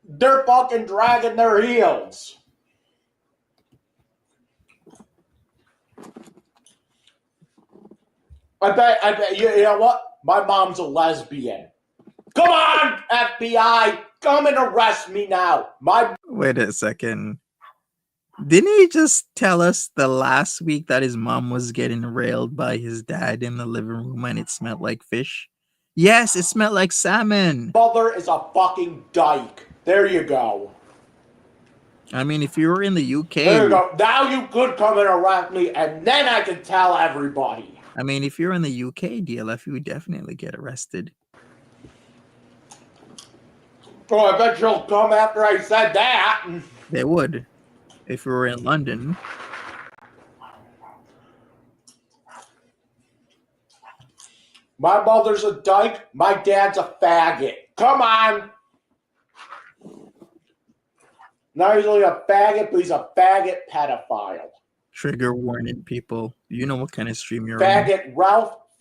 they're fucking dragging their heels. I bet, you know what? My mom's a lesbian. Come on, FBI, come and arrest me now. Wait a second. Didn't he just tell us the last week that his mom was getting railed by his dad in the living room and it smelled like fish? Yes, it smelled like salmon. Mother is a fucking dyke. There you go. I mean, if you were in the UK... There you go. Now you could come and arrest me, and then I can tell everybody. I mean, if you're in the UK, DLF, you would definitely get arrested. Oh, I bet you'll come after I said that. They would. If we were in London. My mother's a dyke. My dad's a faggot. Come on. Not usually a faggot, but he's a faggot pedophile. Trigger warning, people. You know what kind of stream you're faggot in.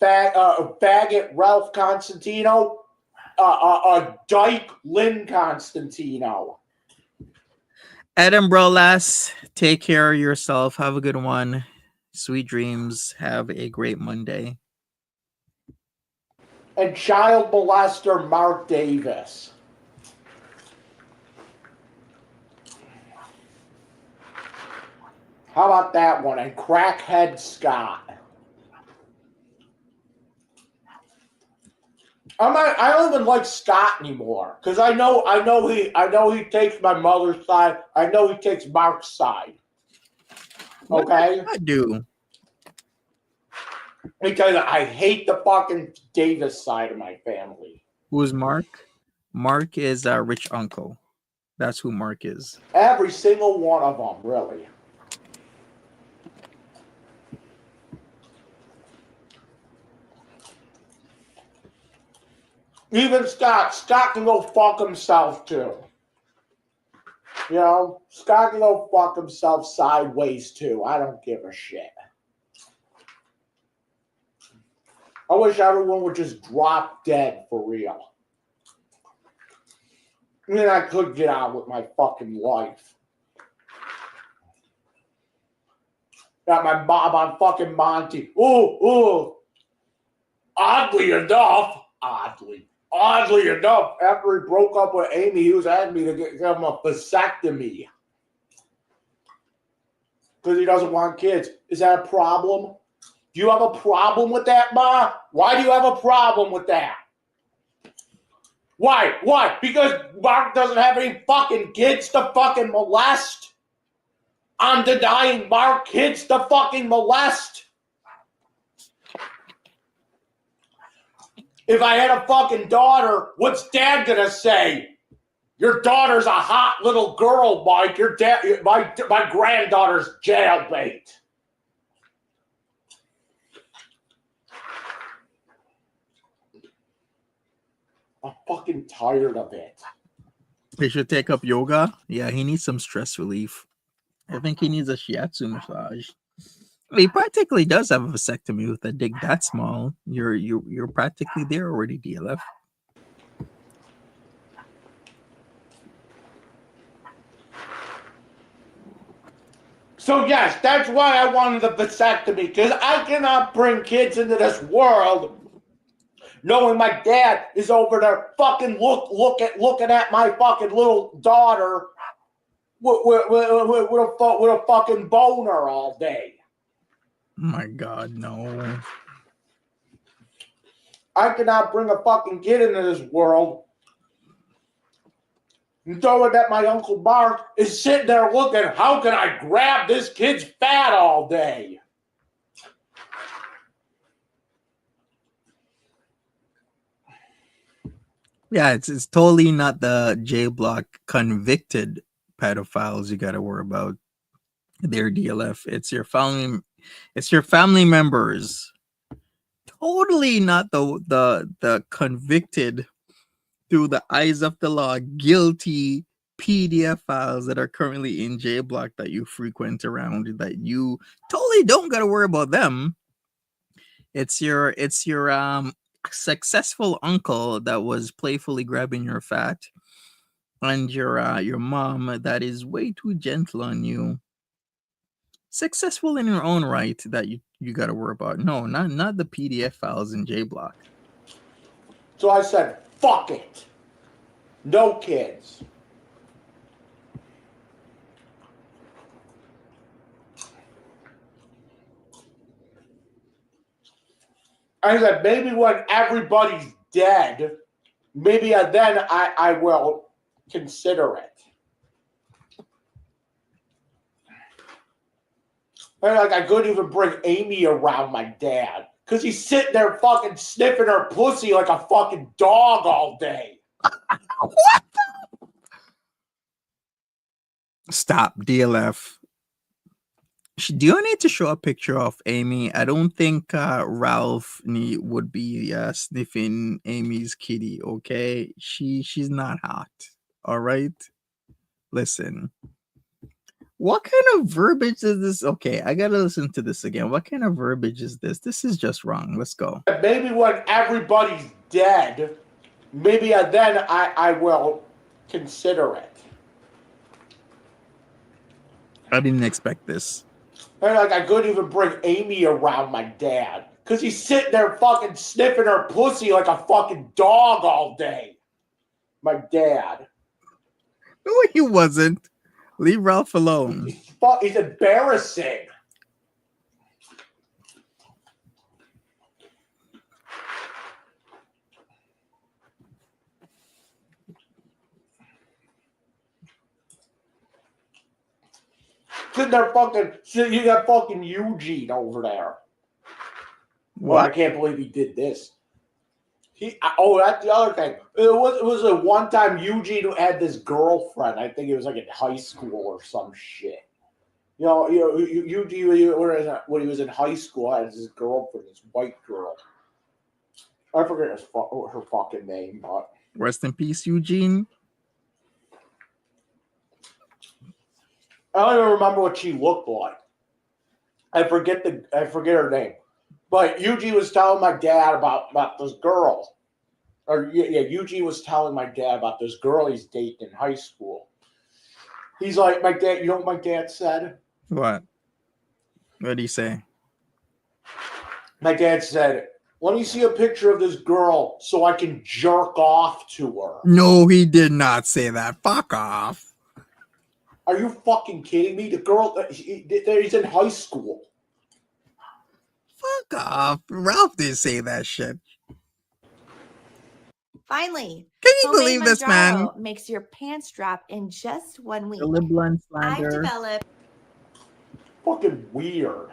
Faggot Ralph Constantino. Dyke Lynn Constantino. Edinburgh lass, take care of yourself. Have a good one. Sweet dreams. Have a great Monday. And child molester Mark Davis. How about that one? And crackhead Scott. I don't even like Scott anymore because I know he takes my mother's side. I know he takes Mark's side. Okay, I do because I hate the fucking Davis side of my family. Who's Mark? Mark is a rich uncle. That's who Mark is. Every single one of them, really. Even Scott can go fuck himself too. You know, Scott can go fuck himself sideways too. I don't give a shit. I wish everyone would just drop dead for real. And then I could get on with my fucking life. Got my mom on fucking Monty. Ooh. Oddly enough, after he broke up with Amy, he was asking me to give him a vasectomy. Because he doesn't want kids. Is that a problem? Do you have a problem with that, Ma? Why do you have a problem with that? Why? Because Mark doesn't have any fucking kids to fucking molest? I'm denying Mark kids to fucking molest? If I had a fucking daughter, what's Dad gonna say? Your daughter's a hot little girl, Mike. Your dad, my granddaughter's jailbait. I'm fucking tired of it. He should take up yoga. Yeah, he needs some stress relief. I think he needs a shiatsu massage. He practically does have a vasectomy with a dick that small. You're practically there already, DLF. So yes, that's why I wanted the vasectomy, because I cannot bring kids into this world knowing my dad is over there fucking looking at my fucking little daughter with a fucking boner all day. My God, no. I cannot bring a fucking kid into this world knowing that my Uncle Mark is sitting there looking, how can I grab this kid's fat all day? Yeah, it's totally not the J Block convicted pedophiles you got to worry about. Their DLF. It's your family members. Totally not the convicted through the eyes of the law guilty PDF files that are currently in J Block that you frequent around, that you totally don't got to worry about them. It's your successful uncle that was playfully grabbing your fat, and your mom that is way too gentle on you. Successful in your own right that you got to worry about. No, not the PDF files in J Block. So I said, fuck it. No kids. I said, maybe when everybody's dead, maybe then I will consider it. And like, I couldn't even bring Amy around my dad because he's sitting there fucking sniffing her pussy like a fucking dog all day. What the? Stop, DLF. Do you need to show a picture of Amy? I don't think Ralph would be sniffing Amy's kitty, okay? She's not hot, all right? Listen. What kind of verbiage is this? Okay, I gotta listen to this again. What kind of verbiage is this? This is just wrong. Let's go. Maybe when everybody's dead, maybe then I will consider it. I didn't expect this. And like, I couldn't even bring Amy around my dad because he's sitting there fucking sniffing her pussy like a fucking dog all day. My dad. No, he wasn't. Leave Ralph alone. He's embarrassing. Sitting there fucking, you got fucking Eugene over there. Well, I can't believe he did this. That's the other thing. It was a one time Eugene had this girlfriend. I think it was like in high school or some shit. Eugene, when he was in high school, had this girlfriend, this white girl. I forget her fucking name, but rest in peace, Eugene. I don't even remember what she looked like. I forget her name. But Eugene was telling my dad about this girl. Eugene was telling my dad about this girl he's dating in high school. He's like, my dad, you know what my dad said? What? What did he say? My dad said, let me see a picture of this girl so I can jerk off to her. No, he did not say that. Fuck off. Are you fucking kidding me? The girl, he's in high school. Fuck off. Ralph didn't say that shit. Finally, can you believe this, man? Makes your pants drop in just 1 week. I've developed. Fucking weird.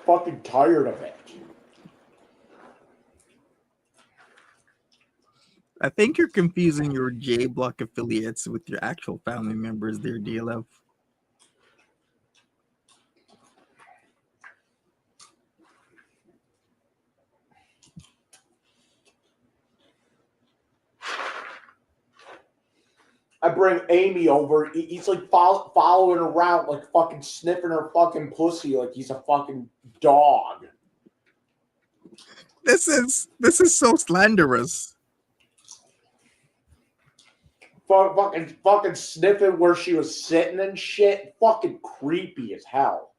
Fucking tired of it. I think you're confusing your J Block affiliates with your actual family members there, DLF. I bring Amy over. He's like following around, like fucking sniffing her fucking pussy like he's a fucking dog. This is so slanderous. fucking sniffing where she was sitting and shit. Fucking creepy as hell.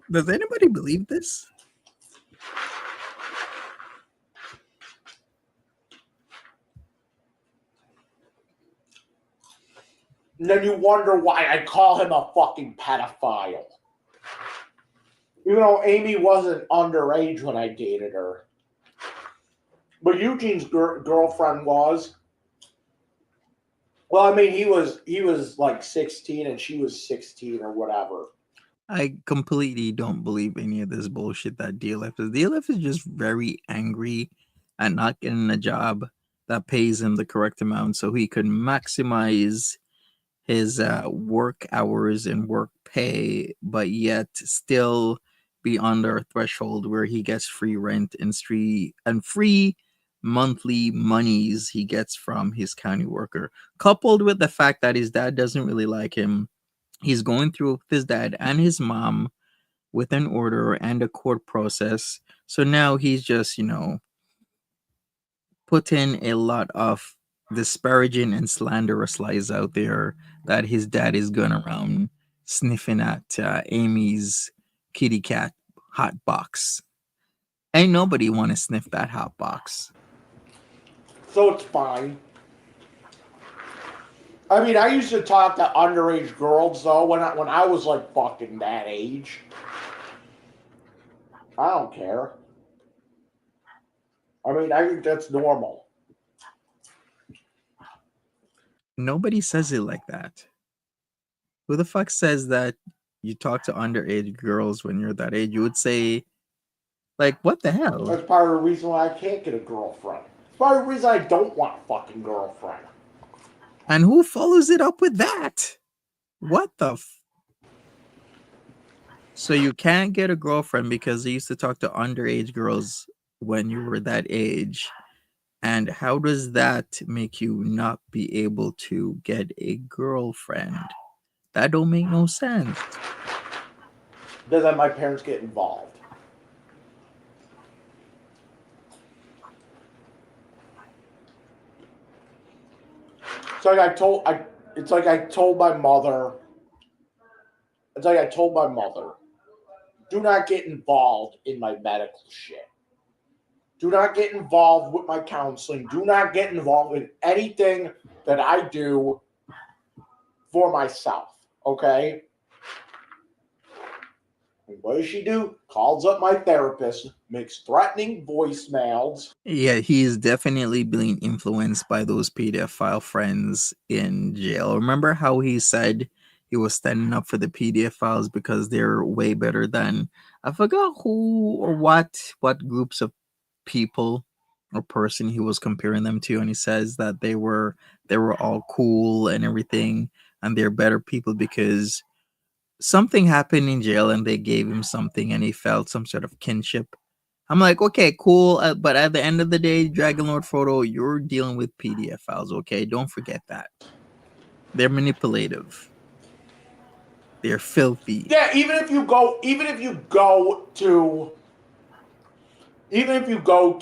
Does anybody believe this? And then you wonder why I call him a fucking pedophile. Even though Amy wasn't underage when I dated her. But Eugene's girlfriend was. Well, I mean, he was like 16 and she was 16 or whatever. I completely don't believe any of this bullshit that DLF is. DLF is just very angry at not getting a job that pays him the correct amount so he could maximize his work hours and work pay, but yet still be under a threshold where he gets free rent and free monthly monies he gets from his county worker, coupled with the fact that his dad doesn't really like him. He's going through with his dad and his mom with an order and a court process. So now he's just, put in a lot of disparaging and slanderous lies out there that his dad is going around sniffing at Amy's kitty cat hot box. Ain't nobody want to sniff that hot box. So it's fine. I mean, I used to talk to underage girls, though, when I was, like, fucking that age. I don't care. I mean, I think that's normal. Nobody says it like that. Who the fuck says that you talk to underage girls when you're that age? You would say, like, what the hell? That's part of the reason why I can't get a girlfriend. It's part of the reason I don't want a fucking girlfriend. And who follows it up with that? What the So you can't get a girlfriend because you used to talk to underage girls when you were that age. And how does that make you not be able to get a girlfriend? That don't make no sense. Doesn't my parents get involved? It's like I told my mother. It's like I told my mother, do not get involved in my medical shit. Do not get involved with my counseling. Do not get involved in anything that I do for myself. Okay? And what does she do? Calls up my therapist, makes threatening voicemails. Yeah, he is definitely being influenced by those pedophile friends in jail. Remember how he said he was standing up for the pedophiles because they're way better than, I forgot who or what groups of people or person he was comparing them to, and he says that they were all cool and everything, and they're better people because something happened in jail and they gave him something and he felt some sort of kinship. I'm like, okay, cool, but at the end of the day, Dragon Lord Frodo, you're dealing with pedophiles, okay? Don't forget that. They're manipulative. They're filthy. Yeah, even if you go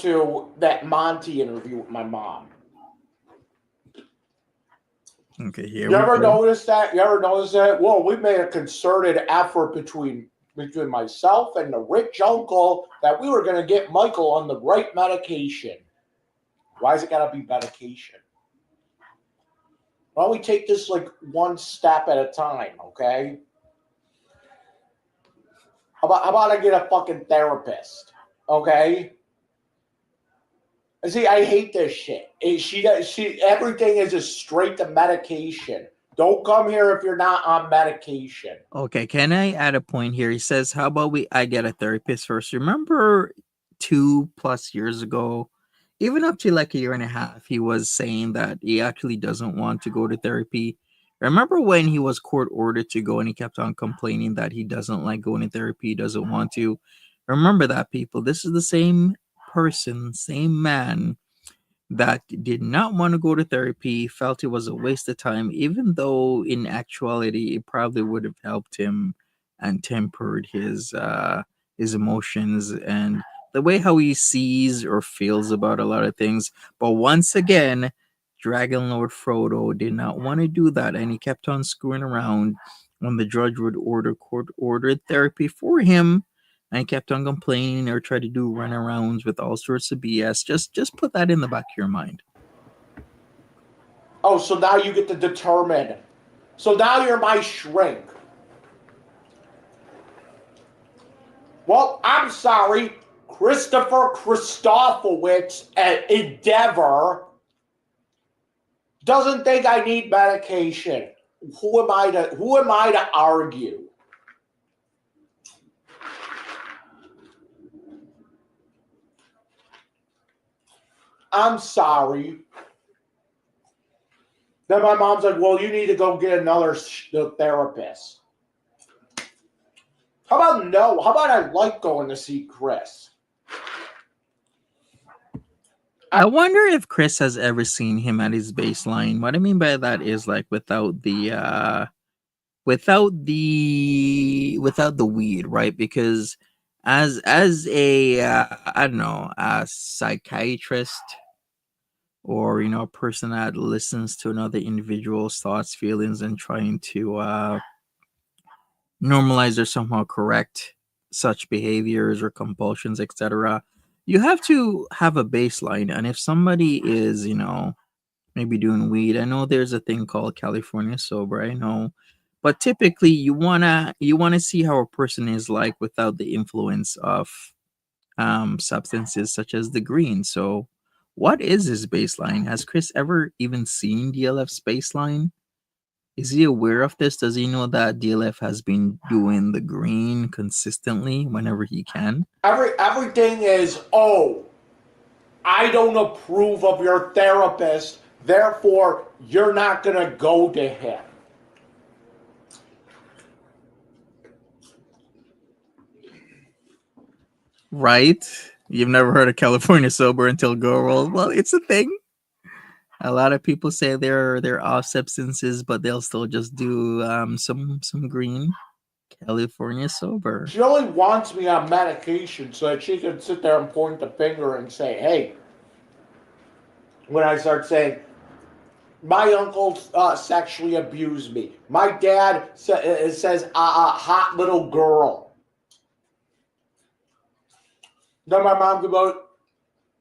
to that Monty interview with my mom. Okay, here you ever notice that? Well, we made a concerted effort between myself and the rich uncle that we were going to get Michael on the right medication. Why is it got to be medication? Why don't we take this like one step at a time, okay? How about I get a fucking therapist, okay? See, I hate this shit. Everything is just straight to medication. Don't come here if you're not on medication. Okay, can I add a point here? He says, how about I get a therapist first? Remember 2+ years ago, even up to like a year and a half, he was saying that he actually doesn't want to go to therapy. Remember when he was court ordered to go and he kept on complaining that he doesn't like going to therapy, doesn't want to? Remember that, people. This is the same person, same man that did not want to go to therapy, felt it was a waste of time, even though in actuality it probably would have helped him and tempered his emotions and the way how he sees or feels about a lot of things. But once again, Dragon Lord Frodo did not want to do that, and he kept on screwing around when the judge would court ordered therapy for him, and he kept on complaining or tried to do runarounds with all sorts of BS. Just put that in the back of your mind. Oh, so now you get to determine. So now you're my shrink. Well, I'm sorry, Christopher Christophowitz at Endeavor doesn't think I need medication. Who am I to argue? I'm sorry. Then my mom's like, well, you need to go get another therapist. How about no? How about I like going to see Chris? I wonder if Chris has ever seen him at his baseline. What I mean by that is like without the weed, right? Because as a I don't know, a psychiatrist, or a person that listens to another individual's thoughts, feelings, and trying to normalize or somehow correct such behaviors or compulsions, etc., you have to have a baseline. And if somebody is maybe doing weed, I know there's a thing called California sober, I know, but typically you wanna see how a person is like without the influence of substances such as the green. So what is his baseline? Has Chris ever even seen DLF's baseline? Is he aware of this? Does he know that DLF has been doing the green consistently whenever he can? Everything is, oh, I don't approve of your therapist, therefore you're not going to go to him. Right? You've never heard of California sober until go roll. Well, it's a thing. A lot of people say they're off substances, but they'll still just do some green. California sober. She only wants me on medication so that she can sit there and point the finger and say, hey, when I start saying, my uncle sexually abused me. My dad says, hot little girl. Then my mom could go,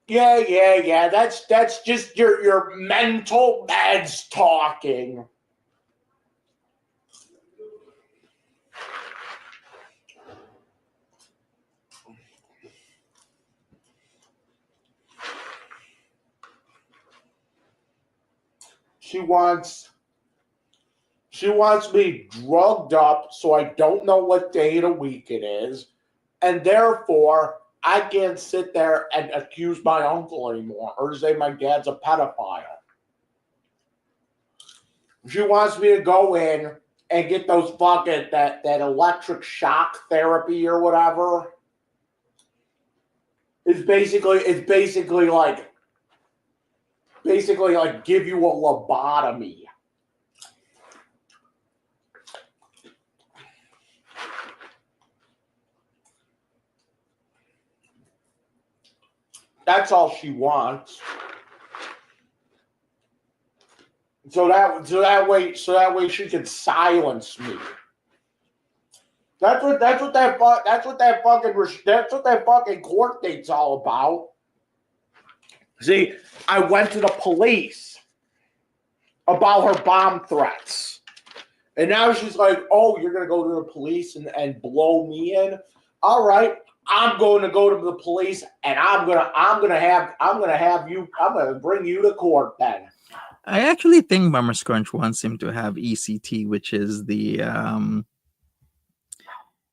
yeah, that's just your mental meds talking. She wants me drugged up so I don't know what day of the week it is, and therefore I can't sit there and accuse my uncle anymore or say my dad's a pedophile. She wants me to go in and get those fucking that electric shock therapy or whatever. It's basically like give you a lobotomy. That's all she wants. So that way she can silence me. That's what that fucking court date's all about. See, I went to the police about her bomb threats. And now she's like, oh, you're going to go to the police and blow me in? All right, I'm going to go to the police and I'm going to bring you to court then. I actually think Mama Scrunch wants him to have ECT, which is the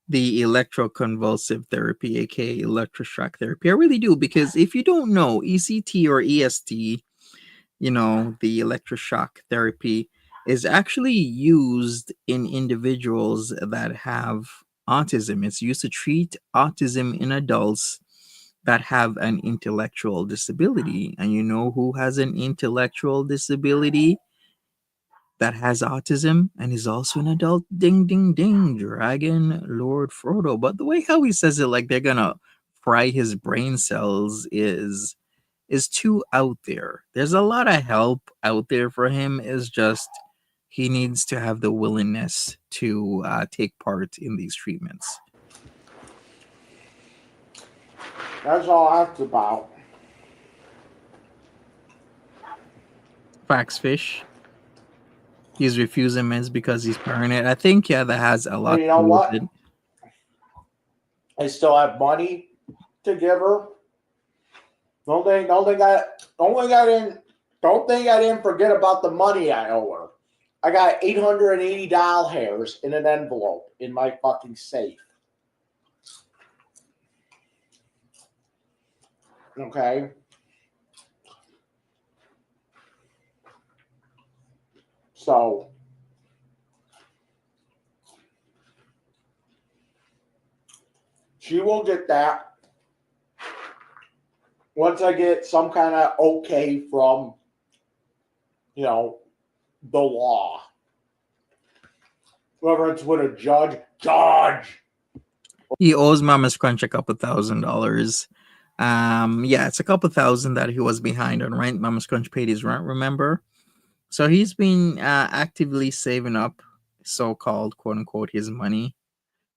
electroconvulsive therapy, aka electroshock therapy. I really do, because if you don't know, ECT or EST, the electroshock therapy is actually used in individuals that have autism. It's used to treat autism in adults that have an intellectual disability. And you know who has an intellectual disability that has autism and is also an adult? Ding, ding, ding. Dragon Lord Frodo. But the way how he says it, like they're gonna fry his brain cells is too out there. There's a lot of help out there for him. Is just he needs to have the willingness to take part in these treatments. That's all that's about. Facts, fish. He's refusing meds because he's paranoid. I think that has a lot And you know to do what? with it. I still have money to give her. Don't think I didn't forget about the money I owe her. I got $880 in an envelope in my fucking safe. Okay. So she will get that once I get some kind of okay from, you know, the law. Whoever it's with a judge. He owes Mama's Crunch a couple $1,000s. Yeah, it's a couple thousand that he was behind on rent. Mama's Crunch paid his rent, remember? So he's been actively saving up so-called quote unquote his money,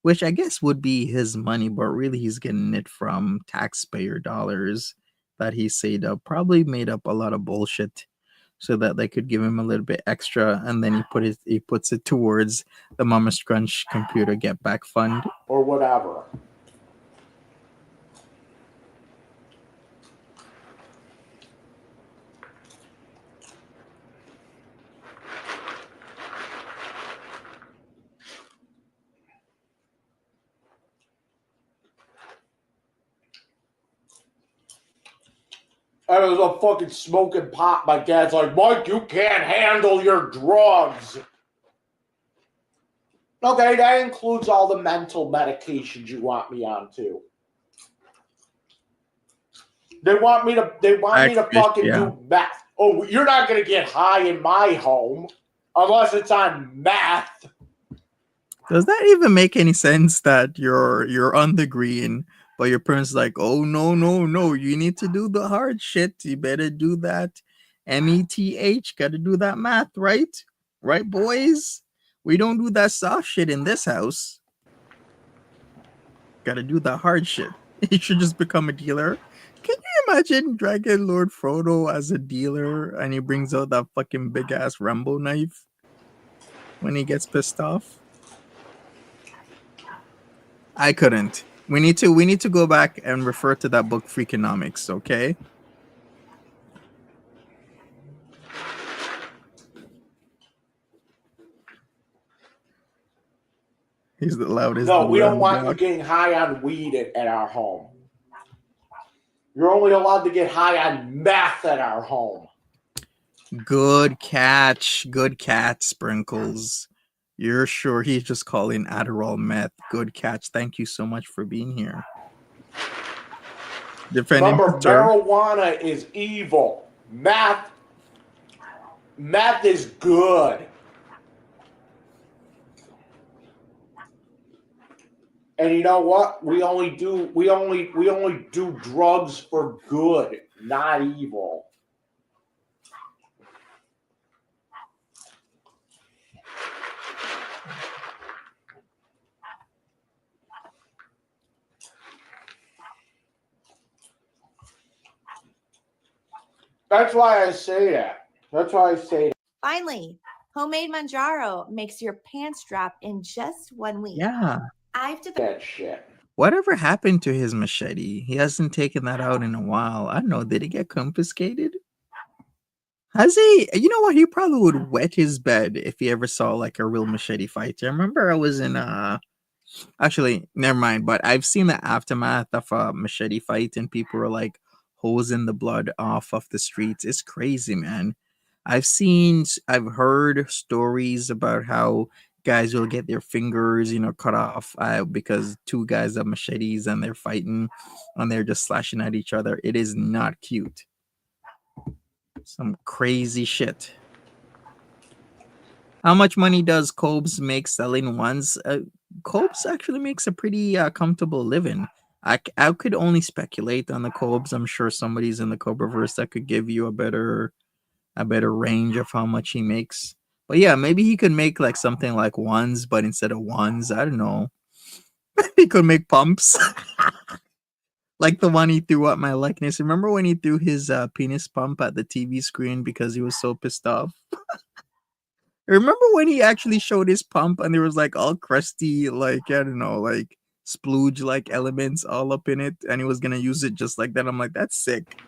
which I guess would be his money, but really he's getting it from taxpayer dollars that he saved up. Probably made up a lot of bullshit so that they could give him a little bit extra, and then he puts it towards the Mama's Crunch computer get back fund or whatever. I was a fucking smoking pot. My dad's like, Mike, you can't handle your drugs. Okay, that includes all the mental medications you want me on too. They want me to fucking do meth. Oh, you're not gonna get high in my home unless it's on meth. Does that even make any sense that you're on the green, but your parents like, oh no, you need to do the hard shit. You better do that METH. Gotta do that math, right? Right, boys? We don't do that soft shit in this house. Gotta do the hard shit. He should just become a dealer. Can you imagine dragging Lord Frodo as a dealer and he brings out that fucking big ass Rambo knife when he gets pissed off? I couldn't. We need to go back and refer to that book, Freakonomics, okay? He's the loudest. No, we don't want you getting high on weed at our home. You're only allowed to get high on meth at our home. Good catch, Sprinkles. You're sure he's just calling Adderall meth? Good catch. Thank you so much for being here. Remember, marijuana is evil. Meth is good. And you know what? We only do drugs for good, not evil. That's why I say that. Finally, homemade Manjaro makes your pants drop in just 1 week. Yeah. I've that shit. Whatever happened to his machete? He hasn't taken that out in a while. I don't know. Did it get confiscated? Has he? You know what? He probably would wet his bed if he ever saw like a real machete fight. I remember I was in actually, never mind. But I've seen the aftermath of a machete fight, and people were like hosing the blood off of the streets. It's crazy, man. I've heard stories about how guys will get their fingers, cut off because two guys have machetes and they're fighting and they're just slashing at each other. It is not cute. Some crazy shit. How much money does Cobes make selling ones? Cobes actually makes a pretty comfortable living. I could only speculate on the Cobes. I'm sure somebody's in the Cobraverse that could give you a better range of how much he makes. But yeah, maybe he could make like something like ones, but instead of ones, I don't know. He could make pumps. Like the one he threw at my likeness. Remember when he threw his penis pump at the TV screen because he was so pissed off? Remember when he actually showed his pump and there was like all crusty, like, I don't know, like splooge like elements all up in it, and he was gonna use it just like that? I'm like, that's sick.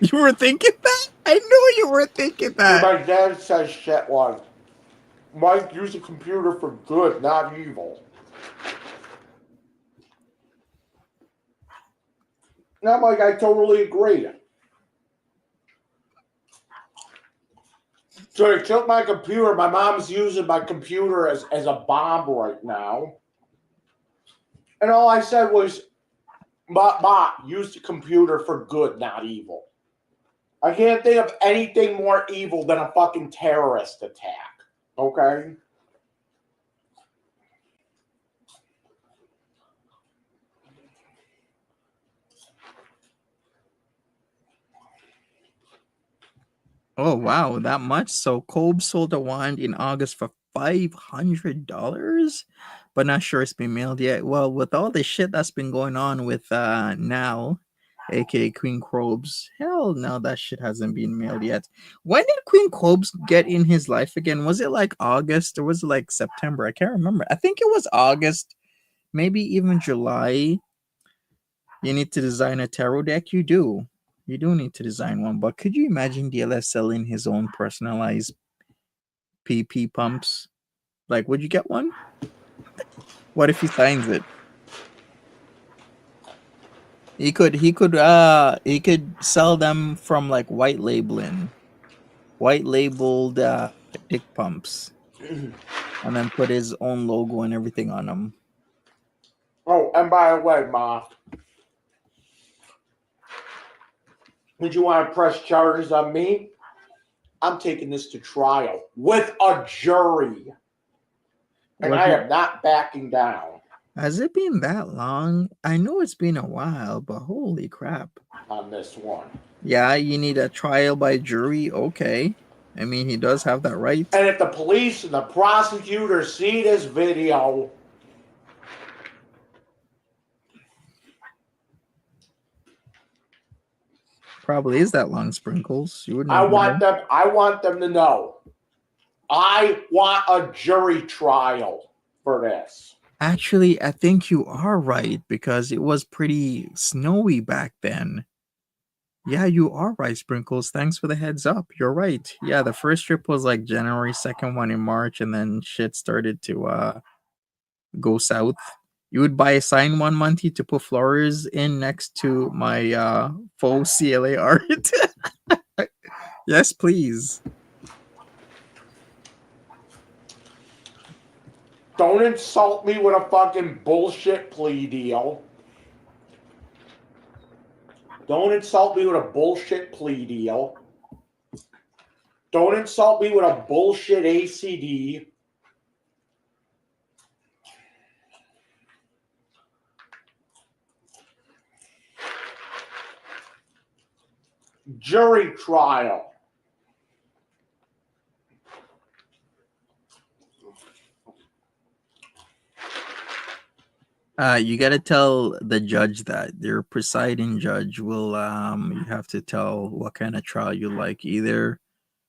You were thinking that? I knew you were thinking that. My dad says shit like, Mike, use a computer for good, not evil. And I'm like, I totally agree. So they took my computer. My mom's using my computer as a bomb right now. And all I said was, Ma, use the computer for good, not evil. I can't think of anything more evil than a fucking terrorist attack. Okay? Oh wow, that much? So Kolb sold a wand in August for $500, but not sure it's been mailed yet. Well, with all the shit that's been going on with Nal, aka Queen Krobes, hell no, that shit hasn't been mailed yet. When did Queen Krobes get in his life again? Was it like August or was it like September? I can't remember. I think it was August, maybe even July. You need to design a tarot deck. You do need to design one, but could you imagine DLS selling his own personalized PP pumps? Like, would you get one? What if he signs it? He could sell them from like white labeled dick pumps, and then put his own logo and everything on them. Oh, and by the way, Ma, did you want to press charges on me? I'm taking this to trial with a jury. And I am not backing down. Has it been that long? I know it's been a while, but holy crap. On this one. Yeah, you need a trial by jury. Okay. I mean, he does have that right. And if the police and the prosecutor see this video, probably is that long, Sprinkles. You would know. I want them to know. I want a jury trial for this. Actually, I think you are right because it was pretty snowy back then. Yeah, you are right, Sprinkles. Thanks for the heads up. You're right. Yeah, the first trip was like January, second one in March, and then shit started to go south. You would buy a sign one, Monty, to put flowers in next to my faux CLA art. Yes, please. Don't insult me with a fucking bullshit plea deal. Don't insult me with a bullshit plea deal. Don't insult me with a bullshit ACD. Jury trial. You got to tell the judge that your presiding judge will you have to tell what kind of trial you like, either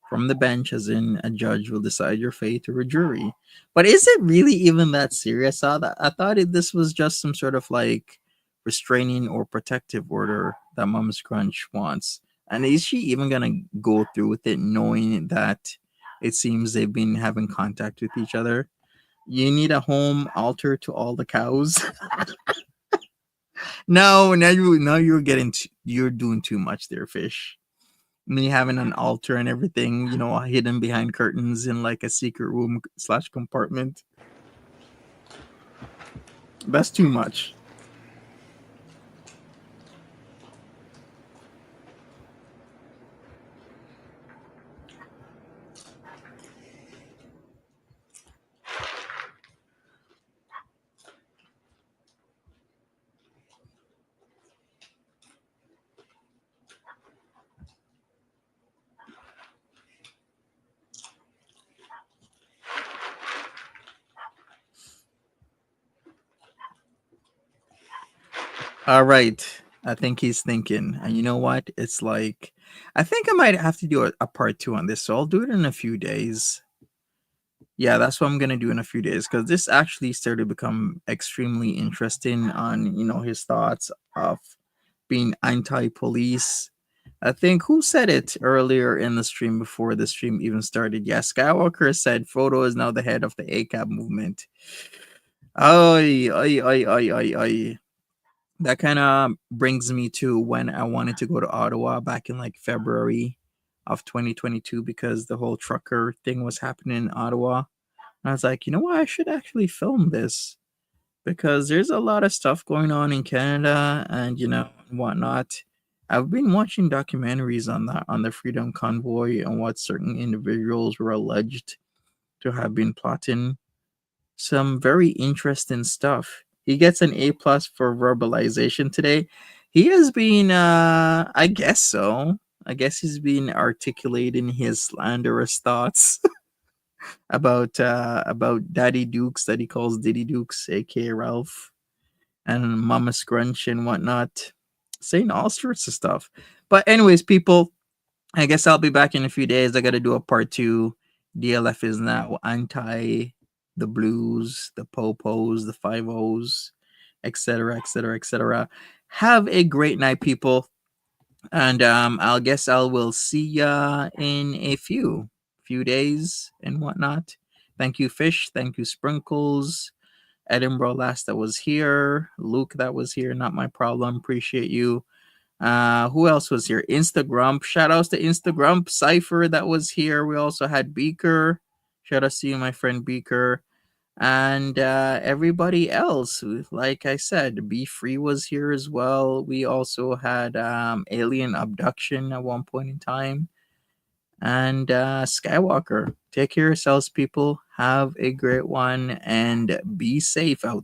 from the bench, as in a judge will decide your fate, or a jury. But is it really even that serious? I thought this was just some sort of like restraining or protective order that Mum's Crunch wants. And is she even gonna go through with it, knowing that it seems they've been having contact with each other? You need a home altar to all the cows. No, you're you're doing too much there, Fish. Me having an altar and everything, hidden behind curtains in like a secret room / compartment. That's too much. All right. I think he's thinking. And you know what? It's like, I think I might have to do a part 2 on this. So I'll do it in a few days. Yeah, that's what I'm going to do in a few days because this actually started to become extremely interesting on, his thoughts of being anti-police. I think who said it earlier in the stream before the stream even started? Yeah, Skywalker said Frodo is now the head of the ACAB movement. Oy, oy, oy, oy, oy, oy. That kind of brings me to when I wanted to go to Ottawa back in like February of 2022 because the whole trucker thing was happening in Ottawa. And I was like, you know what? I should actually film this because there's a lot of stuff going on in Canada and whatnot. I've been watching documentaries on that on the Freedom Convoy and what certain individuals were alleged to have been plotting. Some very interesting stuff. He gets an A+ for verbalization today. He has been I guess so. I guess he's been articulating his slanderous thoughts about Daddy Dukes that he calls Diddy Dukes, aka Ralph, and Mama Scrunch and whatnot, saying all sorts of stuff. But anyways, people, I guess I'll be back in a few days. I got to do a part 2. DLF is now anti the blues, the popos, the 5-0s, etc., etc., etc. Have a great night, people, and I'll guess I will see ya in a few days and whatnot. Thank you, Fish. Thank you, Sprinkles. Edinburgh last that was here. Luke that was here. Not my problem. Appreciate you. Who else was here? Instagram. Shout outs to Instagram. Cypher that was here. We also had Beaker. Shout out to you, my friend Beaker. And everybody else. Like I said, Be Free was here as well. We also had Alien Abduction at one point in time. And Skywalker. Take care of yourselves, people. Have a great one and be safe out there.